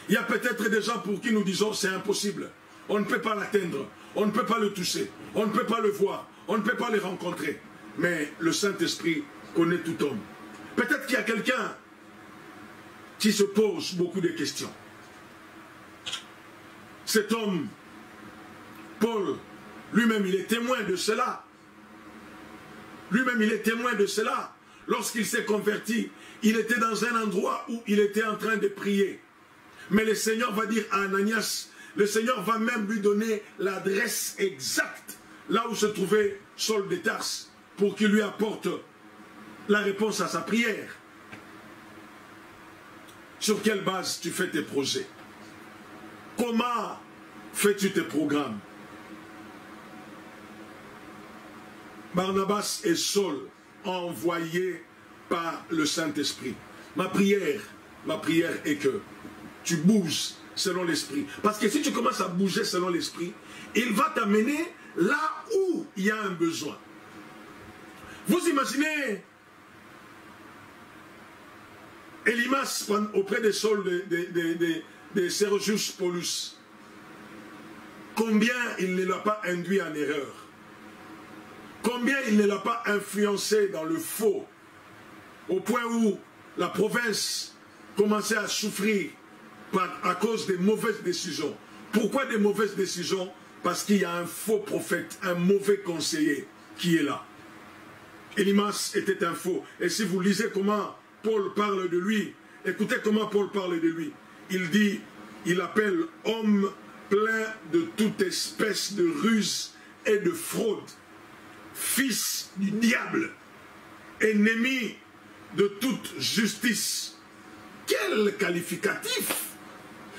Il y a peut-être des gens pour qui nous disons c'est impossible. On ne peut pas l'atteindre, on ne peut pas le toucher, on ne peut pas le voir, on ne peut pas le rencontrer. Mais le Saint-Esprit connaît tout homme. Peut-être qu'il y a quelqu'un qui se pose beaucoup de questions. Cet homme, Paul, lui-même, il est témoin de cela. Lui-même, il est témoin de cela. Lorsqu'il s'est converti, il était dans un endroit où il était en train de prier. Mais le Seigneur va dire à Ananias, le Seigneur va même lui donner l'adresse exacte, là où se trouvait Saul de Tarse, pour qu'il lui apporte la réponse à sa prière. Sur quelle base tu fais tes projets? Comment fais-tu tes programmes? Barnabas et Saul, envoyés par le Saint-Esprit. Ma prière est que tu bouges selon l'Esprit. Parce que si tu commences à bouger selon l'Esprit, il va t'amener là où il y a un besoin. Vous imaginez Élymas auprès de Saul de Sergius Paulus. Combien il ne l'a pas induit en erreur. Combien il ne l'a pas influencé dans le faux. Au point où la province commençait à souffrir à cause des mauvaises décisions. Pourquoi des mauvaises décisions? Parce qu'il y a un faux prophète, un mauvais conseiller qui est là. Élymas était un faux. Et si vous lisez comment Paul parle de lui, écoutez comment Paul parle de lui. Il dit, il appelle homme plein de toute espèce de ruse et de fraude, fils du diable, ennemi de toute justice. Quel qualificatif!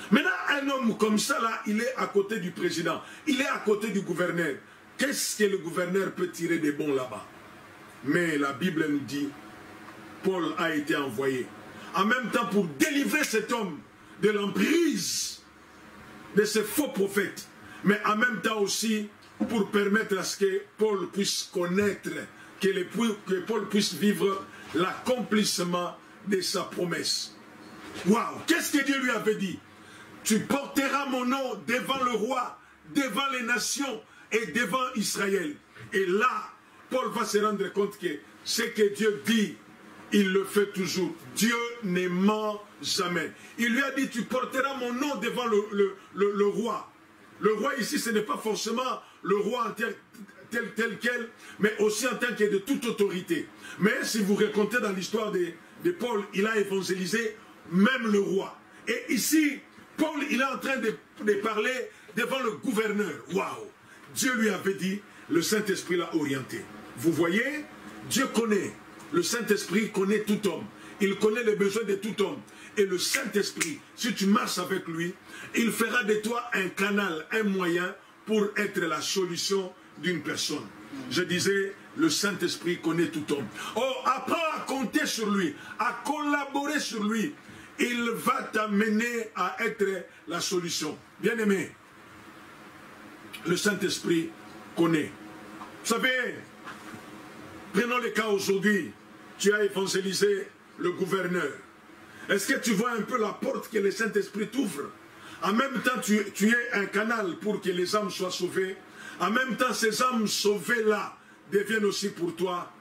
Maintenant, un homme comme ça, là, il est à côté du président, il est à côté du gouverneur. Qu'est-ce que le gouverneur peut tirer de bon là-bas? Mais la Bible nous dit, Paul a été envoyé, en même temps pour délivrer cet homme de l'emprise de ces faux prophètes, mais en même temps aussi pour permettre à ce que Paul puisse connaître, que Paul puisse vivre l'accomplissement de sa promesse. Waouh! Qu'est-ce que Dieu lui avait dit? Tu porteras mon nom devant le roi, devant les nations et devant Israël. Et là, Paul va se rendre compte que ce que Dieu dit, il le fait toujours. Dieu ne ment jamais. Il lui a dit, tu porteras mon nom devant le roi. Le roi ici, ce n'est pas forcément le roi tel quel, mais aussi en tant que de toute autorité. Mais si vous racontez dans l'histoire de Paul, il a évangélisé même le roi. Et ici, Paul, il est en train de parler devant le gouverneur. Waouh! Dieu lui avait dit, le Saint-Esprit l'a orienté. Vous voyez, Dieu connaît. Le Saint-Esprit connaît tout homme. Il connaît les besoins de tout homme. Et le Saint-Esprit, si tu marches avec lui, il fera de toi un canal, un moyen pour être la solution d'une personne. Je disais, le Saint-Esprit connaît tout homme. Oh, apprends à compter sur lui, à collaborer sur lui. il va t'amener à être la solution. Bien-aimé, le Saint-Esprit connaît. Vous savez, prenons le cas aujourd'hui, tu as évangélisé le gouverneur. Est-ce que tu vois un peu la porte que le Saint-Esprit t'ouvre? En même temps, tu es un canal pour que les âmes soient sauvées. En même temps, ces âmes sauvées-là deviennent aussi pour toi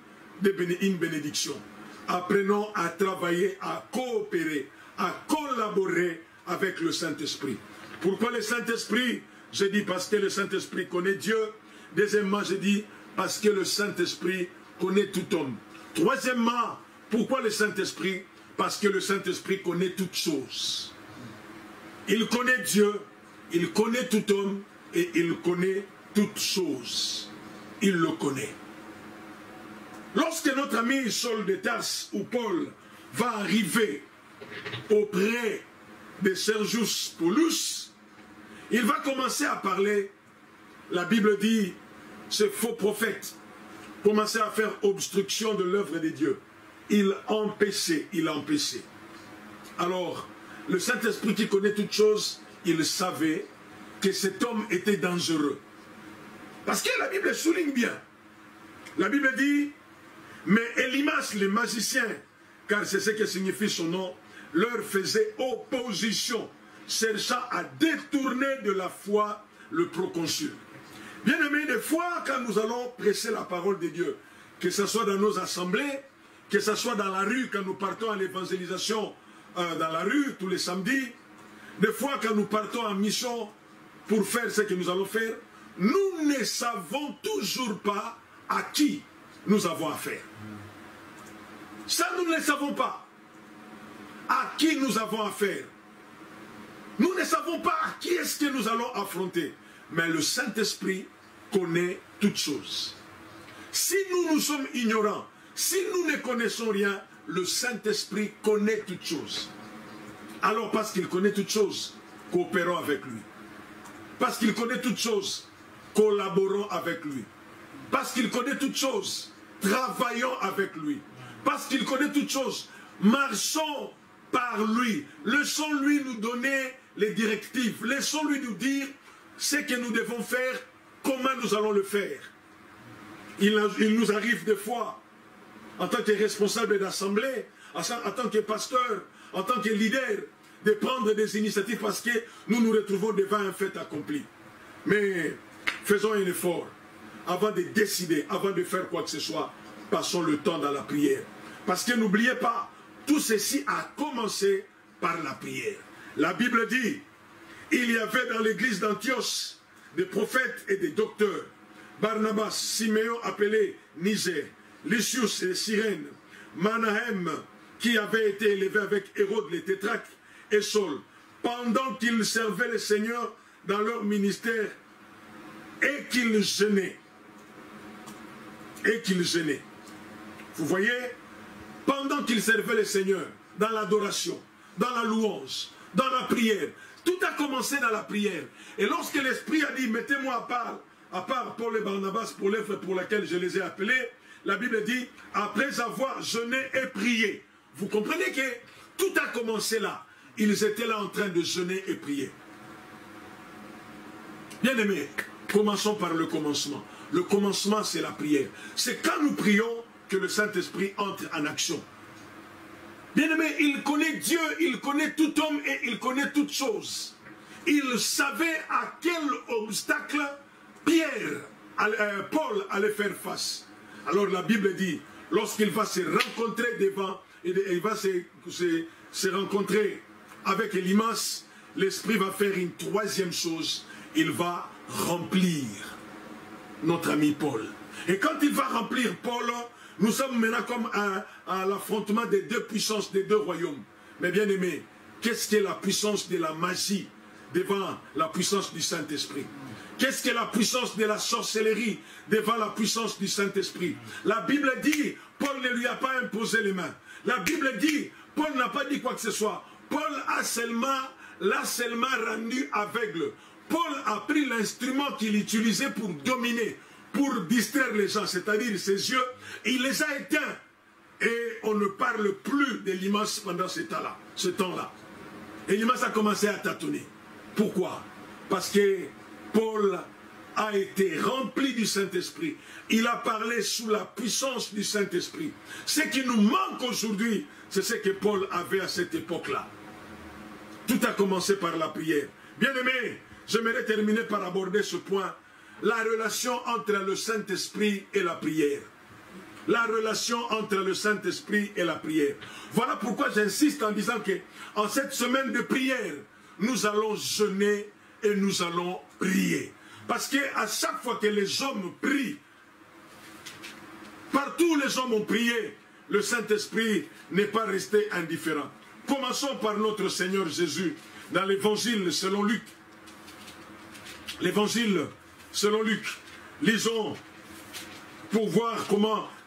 une bénédiction. Apprenons à travailler, à coopérer, à collaborer avec le Saint-Esprit. Pourquoi le Saint-Esprit? Je dis parce que le Saint-Esprit connaît Dieu. Deuxièmement, je dis parce que le Saint-Esprit connaît tout homme. Troisièmement, pourquoi le Saint-Esprit? Parce que le Saint-Esprit connaît toutes choses. Il connaît Dieu, il connaît tout homme et il connaît toutes choses. Il le connaît. Lorsque notre ami Saul de Tarse ou Paul va arriver auprès de Sergius Paulus, il va commencer à parler. La Bible dit, ce faux prophète commençait à faire obstruction de l'œuvre de Dieu. Il empêchait. Alors, le Saint-Esprit qui connaît toutes choses, il savait que cet homme était dangereux. Parce que la Bible souligne bien. La Bible dit, mais Élimas, le magicien, car c'est ce que signifie son nom, leur faisait opposition, cherchant à détourner de la foi le proconsul. Bien aimé, des fois, quand nous allons prêcher la parole de Dieu, que ce soit dans nos assemblées, que ce soit dans la rue, quand nous partons à l'évangélisation dans la rue tous les samedis, des fois quand nous partons en mission pour faire ce que nous allons faire, nous ne savons toujours pas à qui nous avons affaire. Ça, nous ne le savons pas. À qui nous avons affaire. Nous ne savons pas à qui est-ce que nous allons affronter. Mais le Saint-Esprit connaît toutes choses. Si nous sommes ignorants, si nous ne connaissons rien, le Saint-Esprit connaît toutes choses. Alors parce qu'il connaît toutes choses, coopérons avec lui. Parce qu'il connaît toutes choses, collaborons avec lui. Parce qu'il connaît toutes choses, travaillons avec lui. Parce qu'il connaît toutes choses, marchons par lui. Laissons-lui nous donner les directives. Laissons-lui nous dire ce que nous devons faire, comment nous allons le faire. Il nous arrive des fois, en tant que responsable d'assemblée, en tant que pasteur, en tant que leader, de prendre des initiatives parce que nous nous retrouvons devant un fait accompli. Mais faisons un effort. Avant de décider, avant de faire quoi que ce soit, passons le temps dans la prière. Parce que n'oubliez pas, tout ceci a commencé par la prière. La Bible dit, il y avait dans l'église d'Antioche des prophètes et des docteurs. Barnabas, Siméon appelé Niger, Lysius et Cyrène, Manahem, qui avait été élevé avec Hérode le tétrarque, et Saul, pendant qu'ils servaient le Seigneur dans leur ministère, et qu'ils jeûnaient. Vous voyez, pendant qu'ils servaient le Seigneur, dans l'adoration, dans la louange, dans la prière, tout a commencé dans la prière. Et lorsque l'Esprit a dit, mettez-moi à part Paul et Barnabas pour l'œuvre pour laquelle je les ai appelés, la Bible dit, après avoir jeûné et prié. Vous comprenez que tout a commencé là. Ils étaient là en train de jeûner et prier. Bien aimés, commençons par le commencement. Le commencement, c'est la prière. C'est quand nous prions que le Saint-Esprit entre en action. Bien aimé, il connaît Dieu, il connaît tout homme et il connaît toutes choses. Il savait à quel obstacle Paul allait faire face. Alors la Bible dit, lorsqu'il va se rencontrer devant, il va se rencontrer avec Élimas, l'Esprit va faire une troisième chose, il va remplir notre ami Paul. Et quand il va remplir Paul, nous sommes maintenant comme à l'affrontement des deux puissances, des deux royaumes. Mais bien aimé, qu'est-ce qu'est la puissance de la magie devant la puissance du Saint-Esprit? Qu'est-ce qu'est la puissance de la sorcellerie devant la puissance du Saint-Esprit? La Bible dit, Paul ne lui a pas imposé les mains. La Bible dit, Paul n'a pas dit quoi que ce soit. Paul l'a seulement rendu aveugle. Paul a pris l'instrument qu'il utilisait pour dominer, pour distraire les gens, c'est-à-dire ses yeux, et il les a éteints. Et on ne parle plus d'Élymas pendant ce temps-là. Élymas a commencé à tâtonner. Pourquoi? Parce que Paul a été rempli du Saint-Esprit. Il a parlé sous la puissance du Saint-Esprit. Ce qui nous manque aujourd'hui, c'est ce que Paul avait à cette époque-là. Tout a commencé par la prière. Bien-aimés, j'aimerais terminer par aborder ce point. La relation entre le Saint-Esprit et la prière. La relation entre le Saint-Esprit et la prière. Voilà pourquoi j'insiste en disant que en cette semaine de prière, nous allons jeûner et nous allons prier. Parce qu'à chaque fois que les hommes prient, partout les hommes ont prié, le Saint-Esprit n'est pas resté indifférent. Commençons par notre Seigneur Jésus dans l'évangile selon Luc. L'évangile selon Luc. Lisons pour voir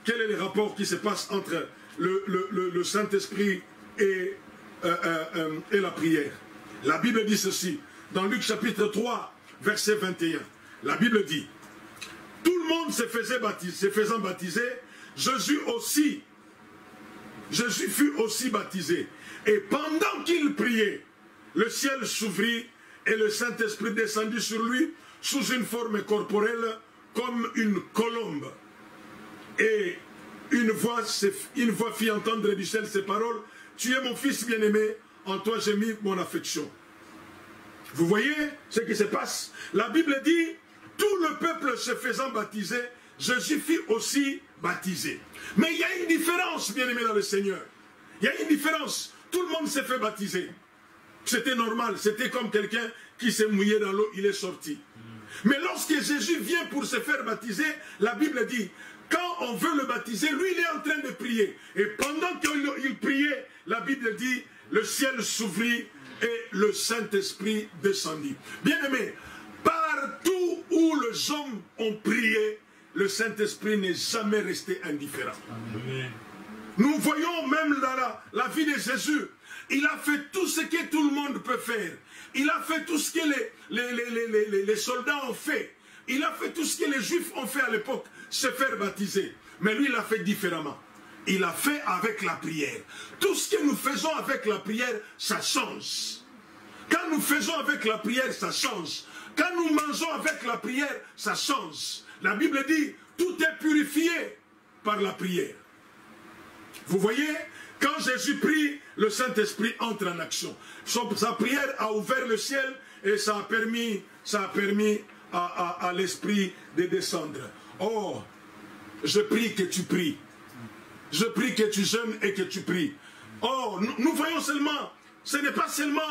quel est le rapport qui se passe entre le Saint-Esprit et la prière. La Bible dit ceci, dans Luc chapitre 3, verset 21. La Bible dit, tout le monde se faisant baptiser, Jésus fut aussi baptisé. Et pendant qu'il priait, le ciel s'ouvrit et le Saint-Esprit descendit sur lui sous une forme corporelle comme une colombe. Et une voix fit entendre du ciel ces paroles, « Tu es mon fils bien-aimé, en toi j'ai mis mon affection. » Vous voyez ce qui se passe? La Bible dit, tout le peuple se faisant baptiser, Jésus fut aussi baptisé. Mais il y a une différence, bien-aimé dans le Seigneur. Il y a une différence. Tout le monde s'est fait baptiser. C'était normal. C'était comme quelqu'un qui s'est mouillé dans l'eau, il est sorti. Mais lorsque Jésus vient pour se faire baptiser, la Bible dit, quand on veut le baptiser, lui il est en train de prier. Et pendant qu'il priait, la Bible dit, le ciel s'ouvrit et le Saint-Esprit descendit. Bien-aimé, partout où les hommes ont prié, le Saint-Esprit n'est jamais resté indifférent. Amen. Nous voyons même dans la vie de Jésus, il a fait tout ce que tout le monde peut faire. Il a fait tout ce que les soldats ont fait. Il a fait tout ce que les Juifs ont fait à l'époque, se faire baptiser. Mais lui, il a fait différemment. Il a fait avec la prière. Tout ce que nous faisons avec la prière, ça change. Quand nous faisons avec la prière, ça change. Quand nous mangeons avec la prière, ça change. La Bible dit, tout est purifié par la prière. Vous voyez, quand Jésus prie, le Saint-Esprit entre en action. Sa prière a ouvert le ciel et ça a permis à l'Esprit de descendre. Oh, je prie que tu pries. Je prie que tu jeûnes et que tu pries. Oh, nous voyons seulement, ce n'est pas seulement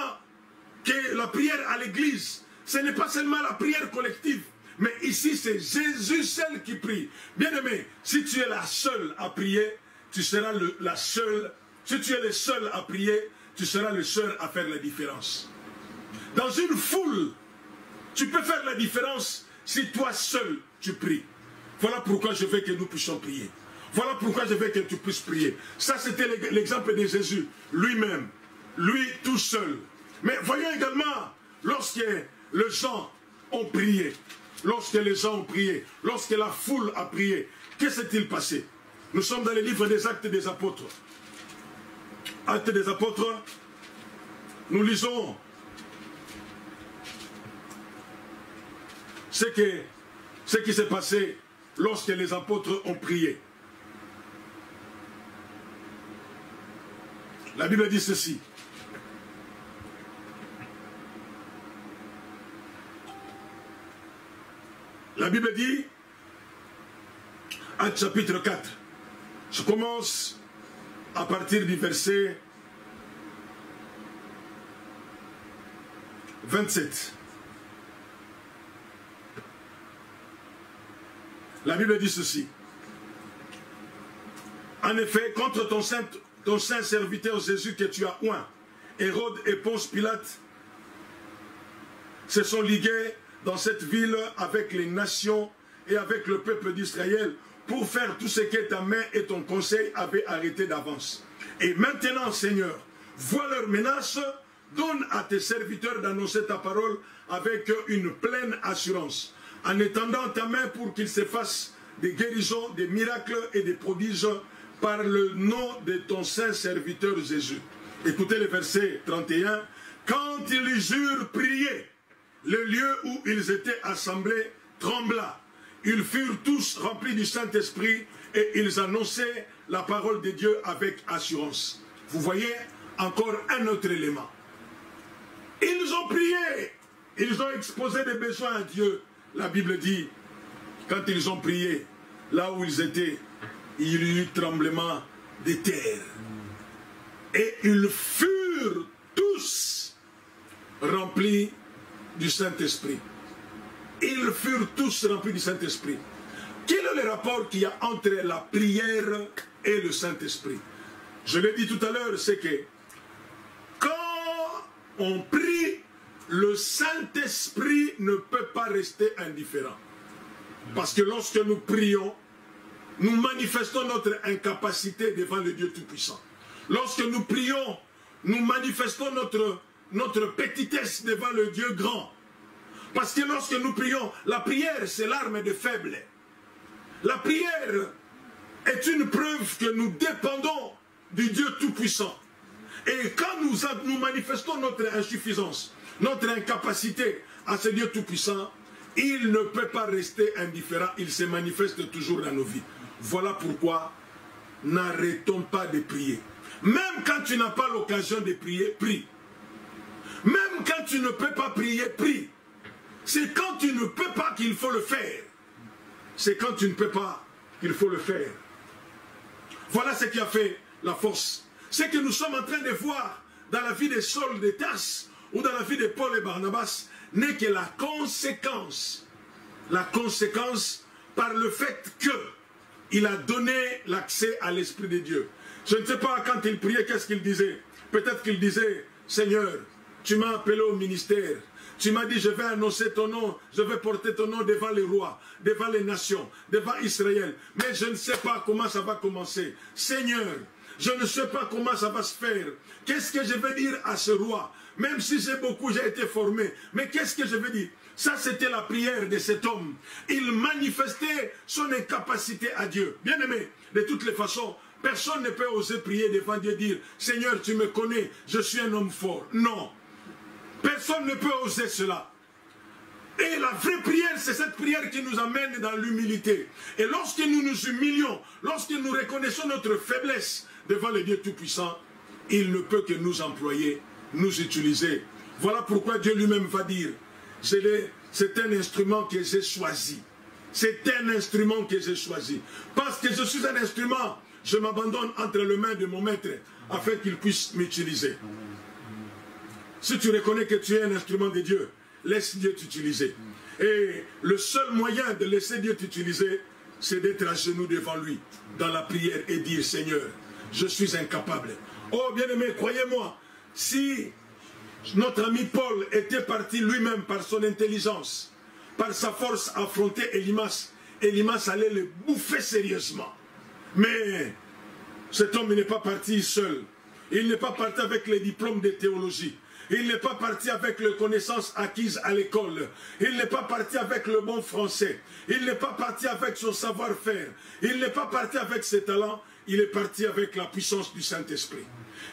que la prière à l'église, ce n'est pas seulement la prière collective, mais ici c'est Jésus seul qui prie. Bien-aimé, si tu es la seule à prier, tu seras la seule. Si tu es le seul à prier, tu seras le seul à faire la différence. Dans une foule, tu peux faire la différence si toi seul tu pries. Voilà pourquoi je veux que nous puissions prier. Voilà pourquoi je veux que tu puisses prier. Ça, c'était l'exemple de Jésus, lui-même, lui tout seul. Mais voyons également, lorsque les gens ont prié, lorsque la foule a prié, que s'est-il passé? Nous sommes dans le livre des Actes des Apôtres. Actes des Apôtres, nous lisons ce qui s'est passé lorsque les apôtres ont prié. La Bible dit ceci. La Bible dit, Actes chapitre 4, je commence à partir du verset 27. La Bible dit ceci. En effet, contre ton saint serviteur Jésus que tu as oint, Hérode et Ponce Pilate se sont ligués dans cette ville avec les nations et avec le peuple d'Israël pour faire tout ce que ta main et ton conseil avaient arrêté d'avance. Et maintenant, Seigneur, vois leurs menaces, donne à tes serviteurs d'annoncer ta parole avec une pleine assurance, en étendant ta main pour qu'ils se fassent des guérisons, des miracles et des prodiges par le nom de ton saint serviteur Jésus. Écoutez le verset 31. Quand ils eurent prié, le lieu où ils étaient assemblés trembla. Ils furent tous remplis du Saint-Esprit et ils annonçaient la parole de Dieu avec assurance. Vous voyez encore un autre élément. Ils ont prié, ils ont exposé des besoins à Dieu. La Bible dit, quand ils ont prié, là où ils étaient, il y eut tremblement de terre. Et ils furent tous remplis du Saint-Esprit. Ils furent tous remplis du Saint-Esprit. Quel est le rapport qu'il y a entre la prière et le Saint-Esprit? Je l'ai dit tout à l'heure, c'est que quand on prie, le Saint-Esprit ne peut pas rester indifférent. Parce que lorsque nous prions, nous manifestons notre incapacité devant le Dieu Tout-Puissant. Lorsque nous prions, nous manifestons notre petitesse devant le Dieu grand. Parce que lorsque nous prions, la prière, c'est l'arme des faibles. La prière est une preuve que nous dépendons du Dieu Tout-Puissant. Et quand nous manifestons notre insuffisance, notre incapacité à ce Dieu Tout-Puissant, il ne peut pas rester indifférent, il se manifeste toujours dans nos vies. Voilà pourquoi n'arrêtons pas de prier. Même quand tu n'as pas l'occasion de prier, prie. Même quand tu ne peux pas prier, prie. C'est quand tu ne peux pas qu'il faut le faire. C'est quand tu ne peux pas qu'il faut le faire. Voilà ce qui a fait la force. C'est que nous sommes en train de voir dans la vie de Saul de Tarse ou dans la vie de Paul et Barnabas n'est que la conséquence. La conséquence par le fait qu'il a donné l'accès à l'Esprit de Dieu. Je ne sais pas quand il priait, qu'est-ce qu'il disait. Peut-être qu'il disait, Seigneur, tu m'as appelé au ministère. Tu m'as dit, je vais annoncer ton nom, je vais porter ton nom devant les rois, devant les nations, devant Israël. Mais je ne sais pas comment ça va commencer. Seigneur, je ne sais pas comment ça va se faire. Qu'est-ce que je vais dire à ce roi? Même si j'ai beaucoup, j'ai été formé. Mais qu'est-ce que je vais dire? Ça, c'était la prière de cet homme. Il manifestait son incapacité à Dieu. Bien aimé, de toutes les façons, personne ne peut oser prier devant Dieu, dire, Seigneur, tu me connais, je suis un homme fort. Non. Personne ne peut oser cela. Et la vraie prière, c'est cette prière qui nous amène dans l'humilité. Et lorsque nous nous humilions, lorsque nous reconnaissons notre faiblesse devant le Dieu Tout-Puissant, il ne peut que nous employer, nous utiliser. Voilà pourquoi Dieu lui-même va dire, c'est un instrument que j'ai choisi. C'est un instrument que j'ai choisi. Parce que je suis un instrument, je m'abandonne entre les mains de mon maître afin qu'il puisse m'utiliser. Si tu reconnais que tu es un instrument de Dieu, laisse Dieu t'utiliser. Et le seul moyen de laisser Dieu t'utiliser, c'est d'être à genoux devant lui, dans la prière, et dire, Seigneur, je suis incapable. Oh, bien-aimé, croyez-moi, si notre ami Paul était parti lui-même par son intelligence, par sa force à affronter Élymas, Élymas allait le bouffer sérieusement. Mais cet homme n'est pas parti seul. Il n'est pas parti avec les diplômes de théologie. Il n'est pas parti avec les connaissances acquises à l'école. Il n'est pas parti avec le bon français. Il n'est pas parti avec son savoir-faire. Il n'est pas parti avec ses talents. Il est parti avec la puissance du Saint-Esprit.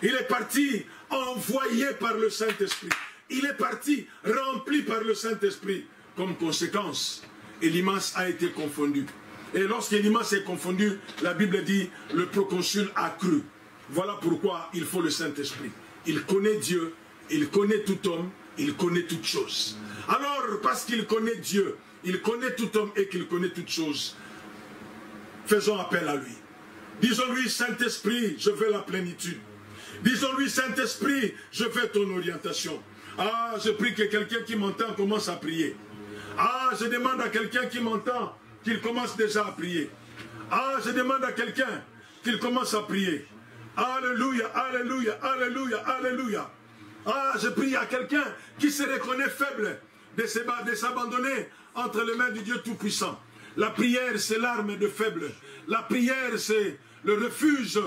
Il est parti envoyé par le Saint-Esprit. Il est parti rempli par le Saint-Esprit. Comme conséquence, Élymas a été confondu. Et lorsqu'Élymas est confondu, la Bible dit, le proconsul a cru. Voilà pourquoi il faut le Saint-Esprit. Il connaît Dieu. Il connaît tout homme, il connaît toutes choses. Alors, parce qu'il connaît Dieu, il connaît tout homme et qu'il connaît toutes choses, faisons appel à lui. Disons-lui, Saint-Esprit, je veux la plénitude. Disons-lui, Saint-Esprit, je veux ton orientation. Ah, je prie que quelqu'un qui m'entend commence à prier. Ah, je demande à quelqu'un qui m'entend qu'il commence déjà à prier. Ah, je demande à quelqu'un qu'il commence à prier. Alléluia, alléluia, alléluia, alléluia. Ah, je prie à quelqu'un qui se reconnaît faible de s'abandonner entre les mains du Dieu Tout-Puissant. La prière, c'est l'arme de faible. La prière, c'est le refuge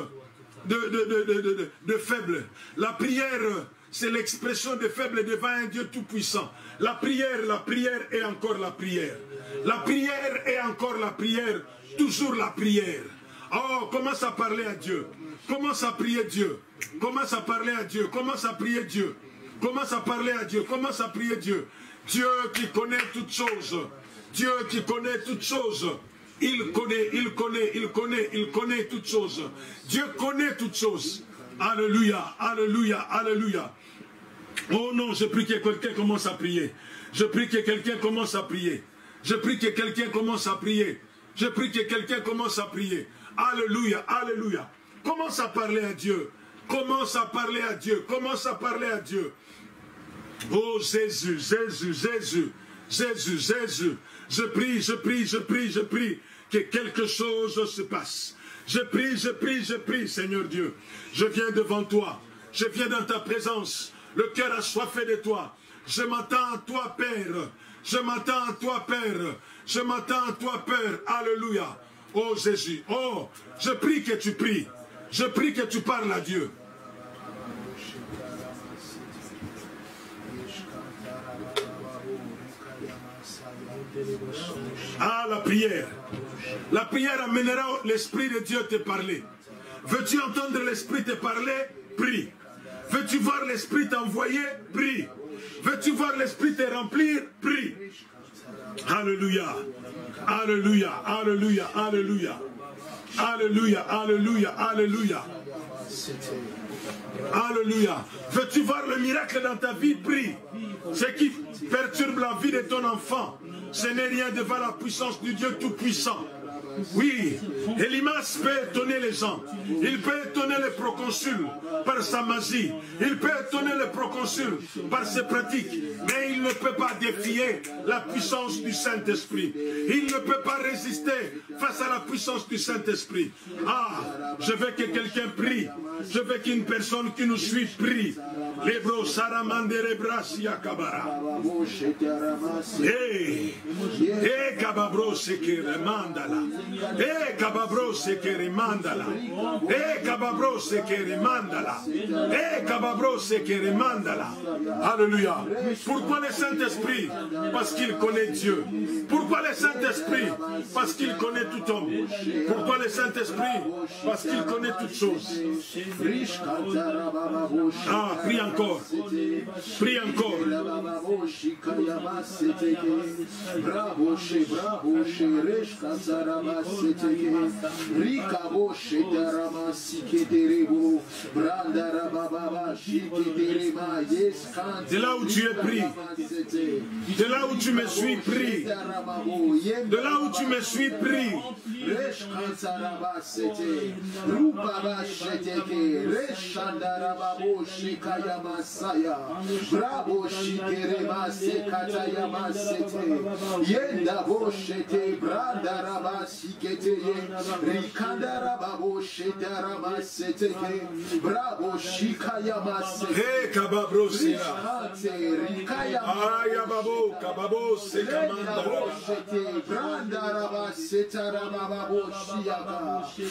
de faible. La prière, c'est l'expression de faible devant un Dieu Tout-Puissant. La prière et encore la prière. La prière et encore la prière, toujours la prière. Oh, commence à parler à Dieu. Commence à prier Dieu. Commence à parler à Dieu. Commence à prier Dieu. Commence à parler à Dieu. Commence à prier Dieu. Dieu qui connaît toutes choses. Dieu qui connaît toutes choses. Il connaît toutes choses. Dieu connaît toutes choses. Alléluia, alléluia, alléluia. Oh non, je prie que quelqu'un commence à prier. Je prie que quelqu'un commence à prier. Je prie que quelqu'un commence à prier. Je prie que quelqu'un commence à prier. Alléluia, alléluia. Commence à parler à Dieu. Commence à parler à Dieu. Commence à parler à Dieu. Oh Jésus, Jésus, Jésus, Jésus, Jésus. Je prie, je prie, je prie, je prie que quelque chose se passe. Je prie, je prie, je prie, Seigneur Dieu. Je viens devant toi. Je viens dans ta présence. Le cœur assoiffé de toi. Je m'attends à toi, Père. Je m'attends à toi, Père. Je m'attends à toi, Père. Alléluia. Oh Jésus. Oh, je prie que tu pries. Je prie que tu parles à Dieu. Ah, la prière. La prière amènera l'Esprit de Dieu te parler. Veux-tu entendre l'Esprit te parler? Prie. Veux-tu voir l'Esprit t'envoyer? Prie. Veux-tu voir l'Esprit te remplir? Prie. Alléluia. Alléluia. Alléluia. Alléluia. Alléluia. Alléluia. Alléluia. Alléluia. Veux-tu voir le miracle dans ta vie? Prie. Ce qui perturbe la vie de ton enfant, ce n'est rien devant la puissance du Dieu Tout-Puissant. Oui, Elimas peut étonner les gens. Il peut étonner les proconsuls par sa magie. Il peut étonner les proconsuls par ses pratiques. Mais il ne peut pas défier la puissance du Saint-Esprit. Il ne peut pas résister face à la puissance du Saint-Esprit. Ah, je veux que quelqu'un prie. Je veux qu'une personne qui nous suit prie. Lebro saramandere brasia kabara. Kababro sekere mandala. Kababro sekere mandala. Kababro sekere mandala. Kababro sekere mandala. Alléluia. Pourquoi le Saint-Esprit? Parce qu'il connaît Dieu. Pourquoi le Saint-Esprit? Parce qu'il connaît tout homme. Pourquoi le Saint-Esprit? Parce qu'il connaît toutes choses. Ah, prie encore. Prie encore. De là où tu es pris. De là où tu me suis pris. De là où tu me suis pris. Bravo shikerema sekata yamasete yenda boshete branda raba sikete rikanda raba boshete raba sete bravo shikaya masete hey kababro sira rikaya aya babo kababo sekamanda boshete branda raba seta raba boshiaka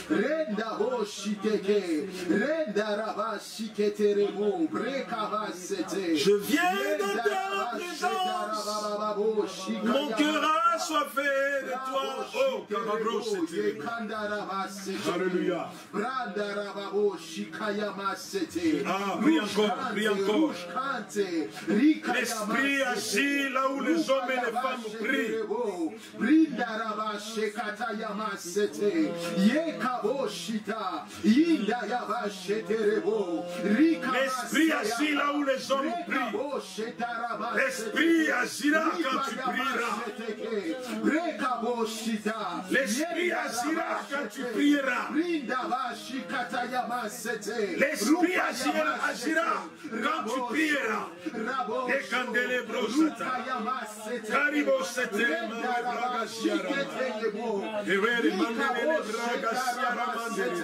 renda boshiteke renda raba sikete rebo brekava sete. Je viens dans ta présence. Mon cœur a assoiffé de toi. Oh, Kababro, c'était. Alléluia. Ah, prie encore, prie encore. L'esprit agit là où les hommes et les femmes prient. L'esprit agit là où les hommes prient. L'esprit agira quand tu prieras. L'esprit agira quand tu prieras. L'esprit agira quand tu prieras. Et quand les brosata. Caribo sete bragasiara. Et vere mandele bragasiara mandele.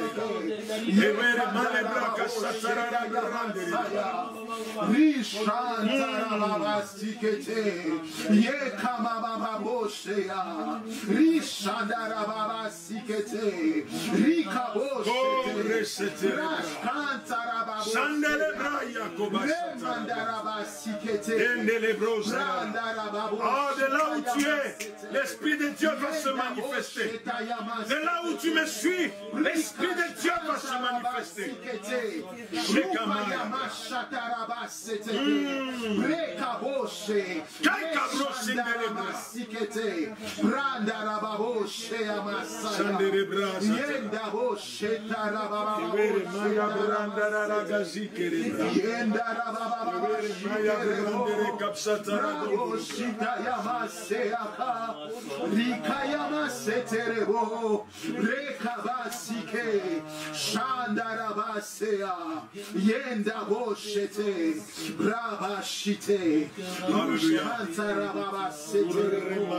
Et vere male bragasatara mandele. Rishantara sikete. Ye kama baba boshea. Rishandarababa sikete. Rikaboshete. Rashkantarababo. Shandelebraya Remandaraba sikete. Ah, de là où tu es, l'Esprit de Dieu va se manifester. De là où tu me suis, l'Esprit de Dieu va se manifester. Rikayama seterebo rekabasike shandarabasea yenda boshete rabashite shantarabasiterebo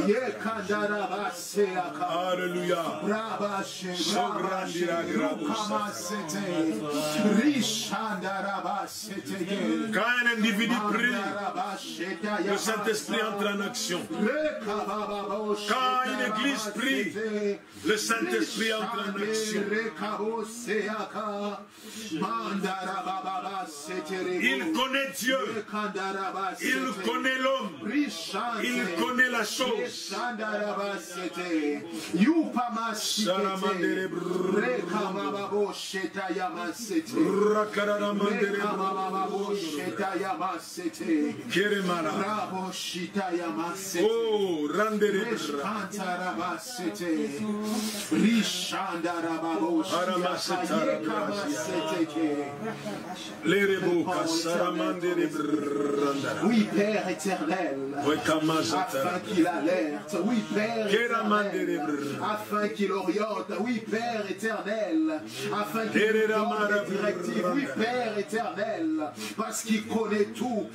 yekandarabasea Alléluia. rabashe rukamasete rishandarabasete. Quand un individu prie, le Saint-Esprit entre en action. Quand une église prie, le Saint-Esprit entre en action. Il connaît Dieu. Il connaît l'homme. Il connaît la chose. Oh, rendez-les. Oui, Père éternel, afin qu'il alerte, oui, Père éternel, afin qu'il oriente, oui, Père éternel, afin qu'il nous donne des directives, oui, Père éternel, parce qu'il connaît tout,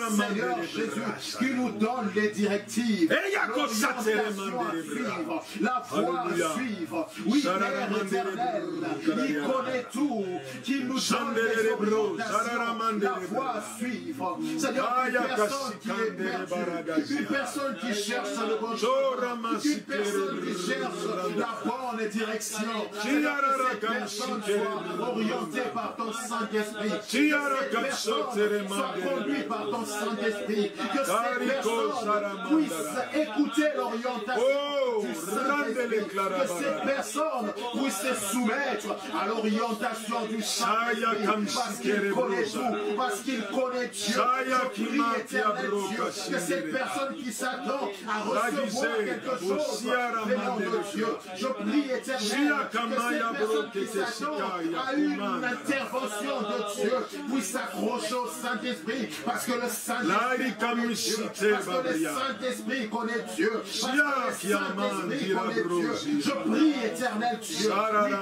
Seigneur Jésus, qui nous donne les directives, l'orientation à suivre, la voie à suivre, oui, Père éternel, il connaît tout, qui nous donne les orientations, la voie à suivre. Seigneur, une personne qui est perdue, une personne qui cherche le bon chemin, une personne qui cherche la bonne direction. Seigneur, que cette personne soit orientée par ton Saint-Esprit, que cette personne soit conduite par ton Saint-Esprit, que cette personne puisse écouter l'orientation du Saint-Esprit, que cette personne puisse se soumettre à l'orientation du Saint-Esprit, parce qu'il connaît tout, parce qu'il connaît Dieu. Je prie, éternel Dieu, que cette personne qui s'attend à recevoir quelque chose venant de Dieu, je prie, éternel, que cette personne qui s'attend à une intervention de Dieu puisse s'accrocher au Saint-Esprit, parce que le Saint-Esprit connaît Dieu, parce que le Saint-Esprit connaît Dieu, parce que le Saint-Esprit connaît Dieu. Je prie, éternel Dieu, oui,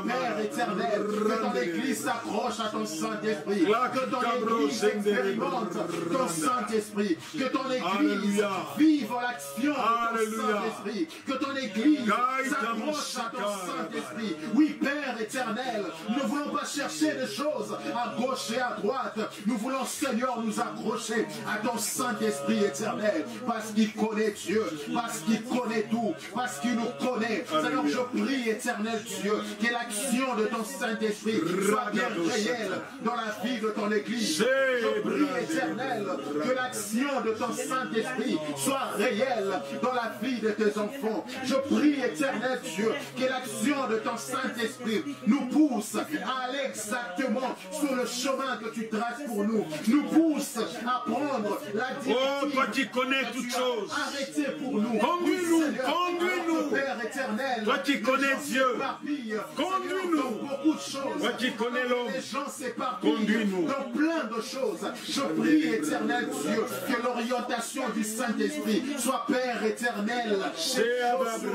Père éternel, que ton Église s'accroche à ton Saint-Esprit, que ton Église expérimente ton Saint-Esprit, que ton Église vive l'action de ton Saint-Esprit, que ton Église s'accroche à ton Saint-Esprit. Oui, Père éternel, nous ne voulons pas chercher des choses à gauche et à droite, nous voulons, Seigneur, nous accrocher à ton Saint-Esprit éternel, parce qu'il connaît Dieu, parce qu'il connaît tout, parce qu'il nous connaît. Seigneur, je prie, éternel Dieu, que l'action de ton Saint-Esprit soit bien réelle dans la vie de ton Église. Je prie, éternel, que l'action de ton Saint-Esprit soit réelle dans la vie de tes enfants. Je prie, éternel Dieu, que l'action de ton Saint-Esprit nous pousse à aller exactement sur le chemin que tu traces pour nous, nous pousse à prendre la direction. Oh, toi qui connais toutes choses, arrêtez pour nous. Conduis-nous, conduis-nous. Père éternel, toi qui connais Dieu, conduis-nous. Beaucoup de choses. Toi qui connais l'homme, les gens s'éparpillent conduis-nous dans plein de choses. Je prie, éternel Dieu, que l'orientation du Saint-Esprit soit, Père éternel, sur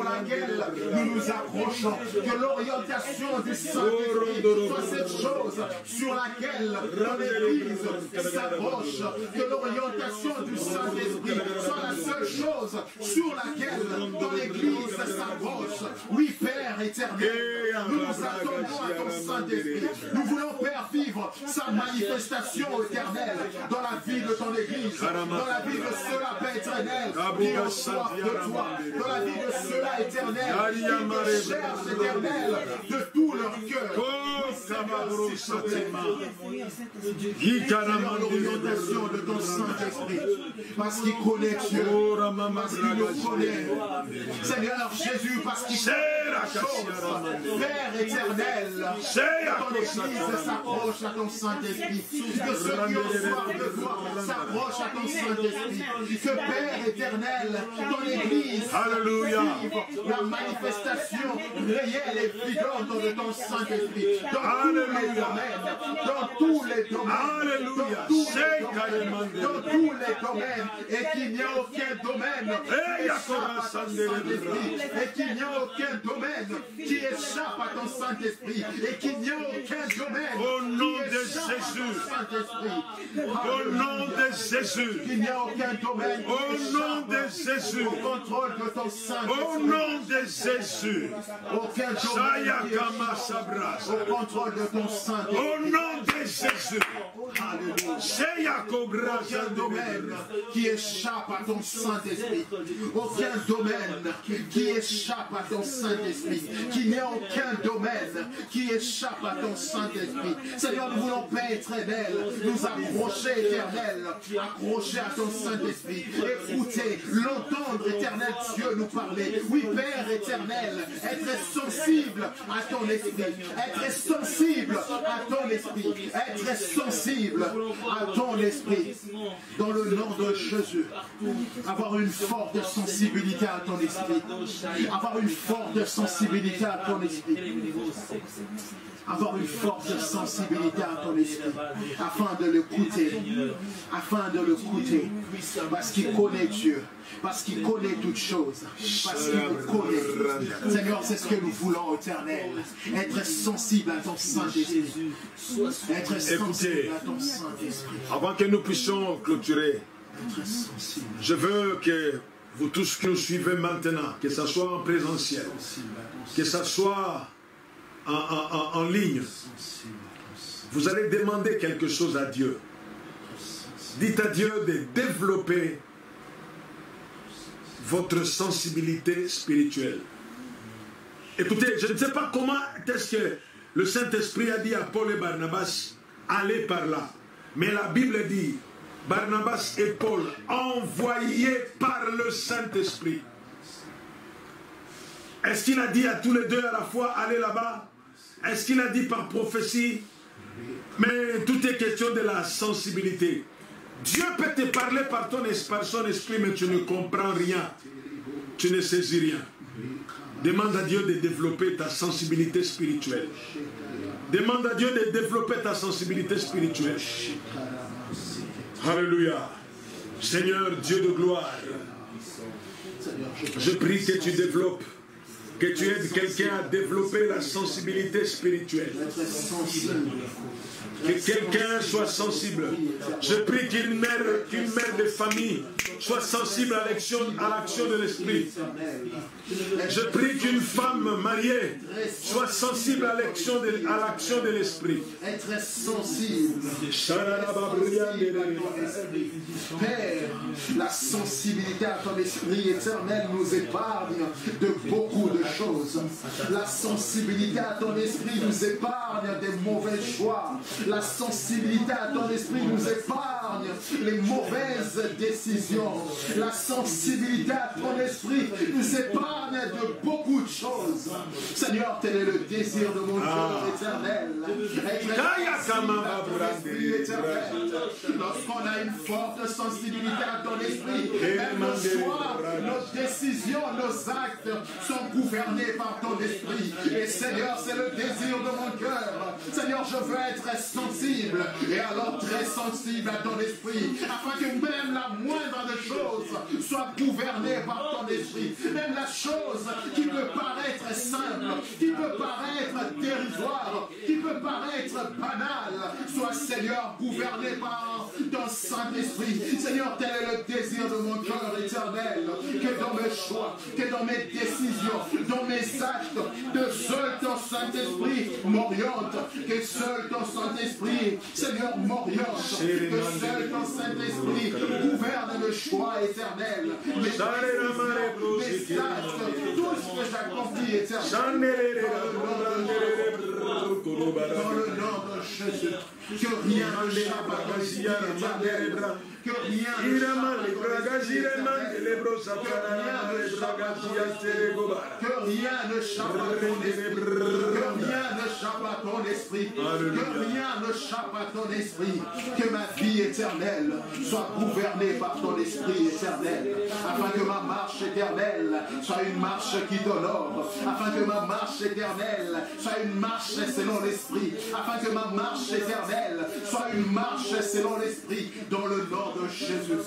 laquelle nous nous accrochons. Que l'orientation du Saint-Esprit soit cette chose sur laquelle ton Église s'accroche. Que l'orientation du Saint-Esprit soit la seule chose sur laquelle ton Église s'accroche. Oui, Père éternel, nous nous attendons à ton Saint-Esprit. Nous voulons, Père, vivre sa manifestation éternelle dans la vie de ton Église, dans la vie de ceux-là, Père éternel, qui ont soif de toi, dans la vie de ceux-là, éternel, qui te cherchent, éternel, de tout leur cœur. Seigneur, l'orientation de ton Saint-Esprit, parce qu'il connaît Dieu, parce qu'il nous connaît. Seigneur Jésus, parce qu'il connaît la chose. Père éternel, que ton Église s'approche à ton Saint-Esprit, que ceux qui ont soif de toi s'approchent à ton Saint-Esprit, que Père éternel, ton Église vive la manifestation réelle et vivante de ton Saint-Esprit dans tous les domaines, dans tous les domaines, et qu'il n'y a aucun domaine qui échappe à ton Saint-Esprit, et qu'il n'y a aucun domaine qui échappe à ton Saint-Esprit, et qu'il n'y a aucun domaine au nom de Jésus, au nom de Jésus, qu'il n'y a aucun domaine au nom de Jésus, au contrôle de ton Saint-Esprit, au nom de Jésus, aucun domaine qui échappe au contrôle de ton Saint-Esprit, au nom de Jésus, aucun domaine qui échappe à ton Saint-Esprit, aucun domaine qui échappe à ton Saint-Esprit, qu'il n'y a aucun domaine qui échappe à ton Saint-Esprit. Seigneur, nous voulons, Père éternel, nous accrocher, éternel, accrocher à ton Saint-Esprit, écouter, l'entendre, éternel Dieu, nous parler. Oui, Père éternel, être sensible à ton esprit, être sensible à ton esprit, être sensible à ton esprit, dans le nom de Jésus. Avoir une forte sensibilité à ton esprit, avoir une forte sensibilité à ton esprit, avoir une forte sensibilité à ton esprit, afin de l'écouter, parce qu'il connaît Dieu, parce qu'il connaît toutes choses, parce qu'il nous connaît. Seigneur, c'est ce que nous voulons, éternel, être sensible à ton Saint-Esprit, être sensible à ton Saint-Esprit. Avant que nous puissions clôturer, je veux que vous tous qui nous suivez maintenant, que ce soit en présentiel, que ce soit en ligne, vous allez demander quelque chose à Dieu. Dites à Dieu de développer votre sensibilité spirituelle. Écoutez, je ne sais pas comment est-ce que le Saint-Esprit a dit à Paul et Barnabas, allez par là. Mais la Bible dit, Barnabas et Paul, envoyés par le Saint-Esprit. Est-ce qu'il a dit à tous les deux à la fois, allez là-bas? Est-ce qu'il a dit par prophétie? Mais tout est question de la sensibilité. Dieu peut te parler par son esprit, mais tu ne comprends rien. Tu ne saisis rien. Demande à Dieu de développer ta sensibilité spirituelle. Demande à Dieu de développer ta sensibilité spirituelle. Alléluia. Seigneur Dieu de gloire, je prie que tu développes, que tu aides quelqu'un à développer la sensibilité spirituelle. Que quelqu'un soit sensible. Je prie qu'une mère de famille soit sensible à l'action de l'esprit. Je prie qu'une femme mariée soit sensible à l'action de l'esprit. Être sensible. Père, la sensibilité à ton esprit éternel nous épargne de beaucoup de choses. La sensibilité à ton esprit nous épargne des mauvais choix. La sensibilité à ton esprit nous épargne les mauvaises décisions. La sensibilité à ton esprit nous épargne de beaucoup de choses. Seigneur, tel est le désir de mon cœur éternel. Lorsqu'on a une forte sensibilité à ton esprit, même nos choix, nos décisions, nos actes sont gouvernés par ton esprit. Et Seigneur, c'est le désir de mon cœur. Seigneur, je veux être sensible, et alors très sensible à ton esprit, afin que même la moindre des choses soit gouvernée par ton esprit. Même la chose qui peut paraître simple, qui peut paraître dérisoire, qui peut paraître banale, soit, Seigneur, gouvernée par ton Saint-Esprit. Seigneur, tel est le désir de mon cœur éternel, que dans mes choix, que dans mes décisions, dans mes actes, de seul ton Saint-Esprit Saint-Esprit m'oriente, que seul ton Saint-Esprit, Seigneur, m'oriente, que seul ton Saint-Esprit gouverne le choix éternel, mes actes, tout ce que j'accomplis éternel, dans le nom de Jésus, que rien ne chape à ton esprit éternel, que rien ne chape à ton esprit, que rien ne chape à ton esprit, que ma vie éternelle soit gouvernée par ton esprit éternel, afin que ma marche éternelle soit une marche qui t'honore, afin que ma marche éternelle soit une marche selon l'esprit, afin que ma marche éternelle soit une marche selon l'esprit, dans le nom de Jésus,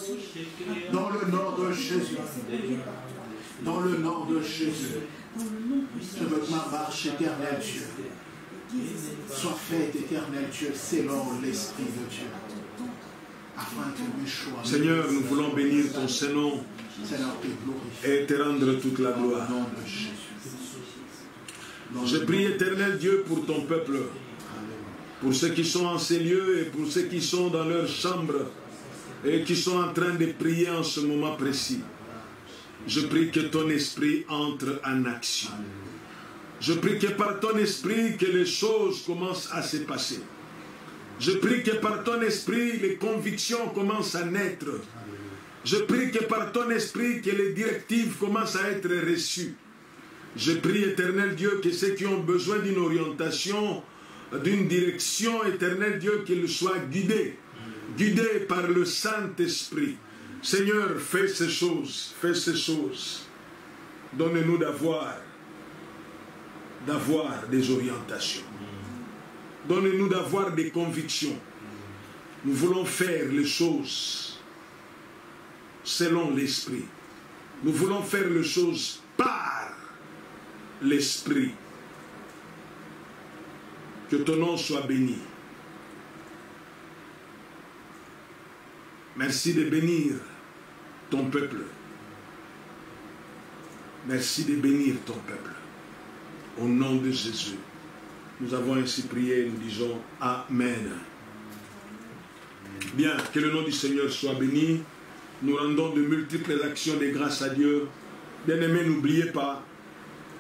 dans le nom de Jésus, dans le nom de Jésus. Je veux que ma marche éternelle, Dieu, soit faite éternelle, Dieu, selon l'Esprit de Dieu. Afin que mes choix... Seigneur, nous voulons bénir ton Saint-Nom et te rendre toute la gloire. Je prie, éternel Dieu, pour ton peuple, pour ceux qui sont en ces lieux et pour ceux qui sont dans leur chambre et qui sont en train de prier en ce moment précis. Je prie que ton esprit entre en action. Je prie que par ton esprit que les choses commencent à se passer. Je prie que par ton esprit les convictions commencent à naître. Je prie que par ton esprit que les directives commencent à être reçues. Je prie, éternel Dieu, que ceux qui ont besoin d'une orientation, d'une direction, éternel Dieu, qu'ils soient guidés par le Saint-Esprit. Seigneur, fais ces choses, fais ces choses. Donne-nous d'avoir des orientations. Donne-nous d'avoir des convictions. Nous voulons faire les choses selon l'Esprit. Nous voulons faire les choses par l'Esprit. Que ton nom soit béni. Merci de bénir ton peuple. Merci de bénir ton peuple. Au nom de Jésus. Nous avons ainsi prié, nous disons Amen. Bien, que le nom du Seigneur soit béni. Nous rendons de multiples actions de grâce à Dieu. Bien-aimés, n'oubliez pas,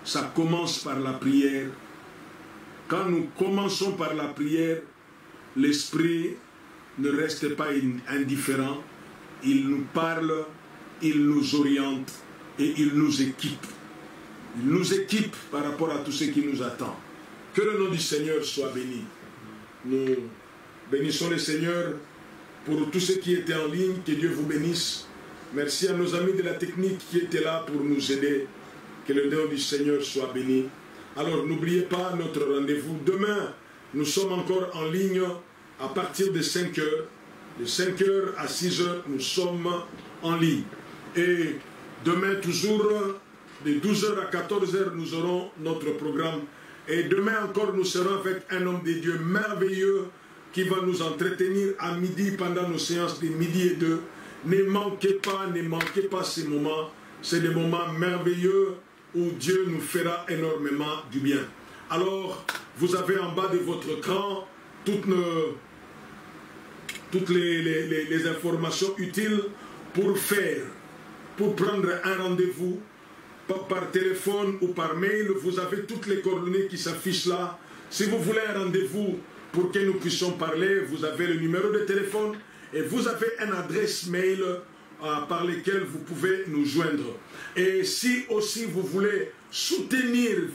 ça commence par la prière. Quand nous commençons par la prière, l'Esprit ne reste pas indifférent. Il nous parle, il nous oriente et il nous équipe. Il nous équipe par rapport à tout ce qui nous attend. Que le nom du Seigneur soit béni. Nous bénissons le Seigneur pour tous ceux qui étaient en ligne. Que Dieu vous bénisse. Merci à nos amis de la technique qui étaient là pour nous aider. Que le nom du Seigneur soit béni. Alors n'oubliez pas notre rendez-vous. Demain, nous sommes encore en ligne à partir de 5 heures. De 5 heures à 6 heures, nous sommes en ligne. Et demain, toujours, de 12 heures à 14 heures, nous aurons notre programme. Et demain encore, nous serons avec un homme de Dieu merveilleux qui va nous entretenir à midi pendant nos séances de midi et 2. Ne manquez pas ces moments. C'est des moments merveilleux où Dieu nous fera énormément du bien. Alors, vous avez en bas de votre écran toutes les informations utiles pour prendre un rendez-vous par téléphone ou par mail. Vous avez toutes les coordonnées qui s'affichent là. Si vous voulez un rendez-vous pour que nous puissions parler, vous avez le numéro de téléphone et vous avez une adresse mail par laquelle vous pouvez nous joindre. Et si aussi vous voulez soutenir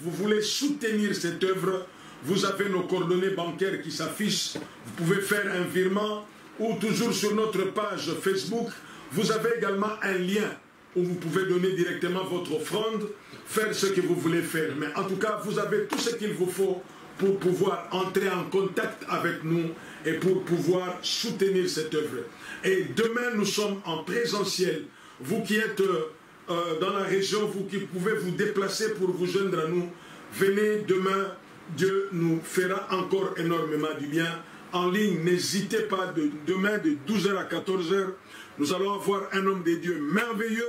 cette œuvre, vous avez nos coordonnées bancaires qui s'affichent. Vous pouvez faire un virement ou toujours sur notre page Facebook, vous avez également un lien où vous pouvez donner directement votre offrande, faire ce que vous voulez faire. Mais en tout cas, vous avez tout ce qu'il vous faut pour pouvoir entrer en contact avec nous et pour pouvoir soutenir cette œuvre. Et demain, nous sommes en présentiel. Vous qui êtes dans la région, vous qui pouvez vous déplacer pour vous joindre à nous, venez demain. Dieu nous fera encore énormément du bien. En ligne, n'hésitez pas, demain de 12h à 14h, nous allons avoir un homme de Dieu merveilleux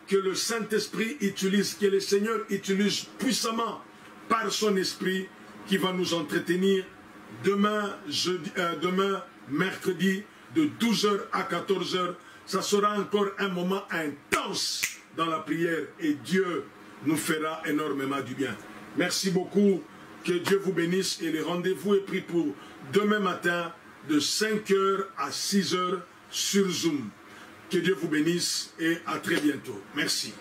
que le Saint-Esprit utilise, que le Seigneur utilise puissamment par son esprit, qui va nous entretenir demain, mercredi, de 12h à 14h. Ça sera encore un moment intense dans la prière et Dieu nous fera énormément du bien. Merci beaucoup, que Dieu vous bénisse et le rendez-vous est pris pour demain matin de 5h à 6h sur Zoom. Que Dieu vous bénisse et à très bientôt. Merci.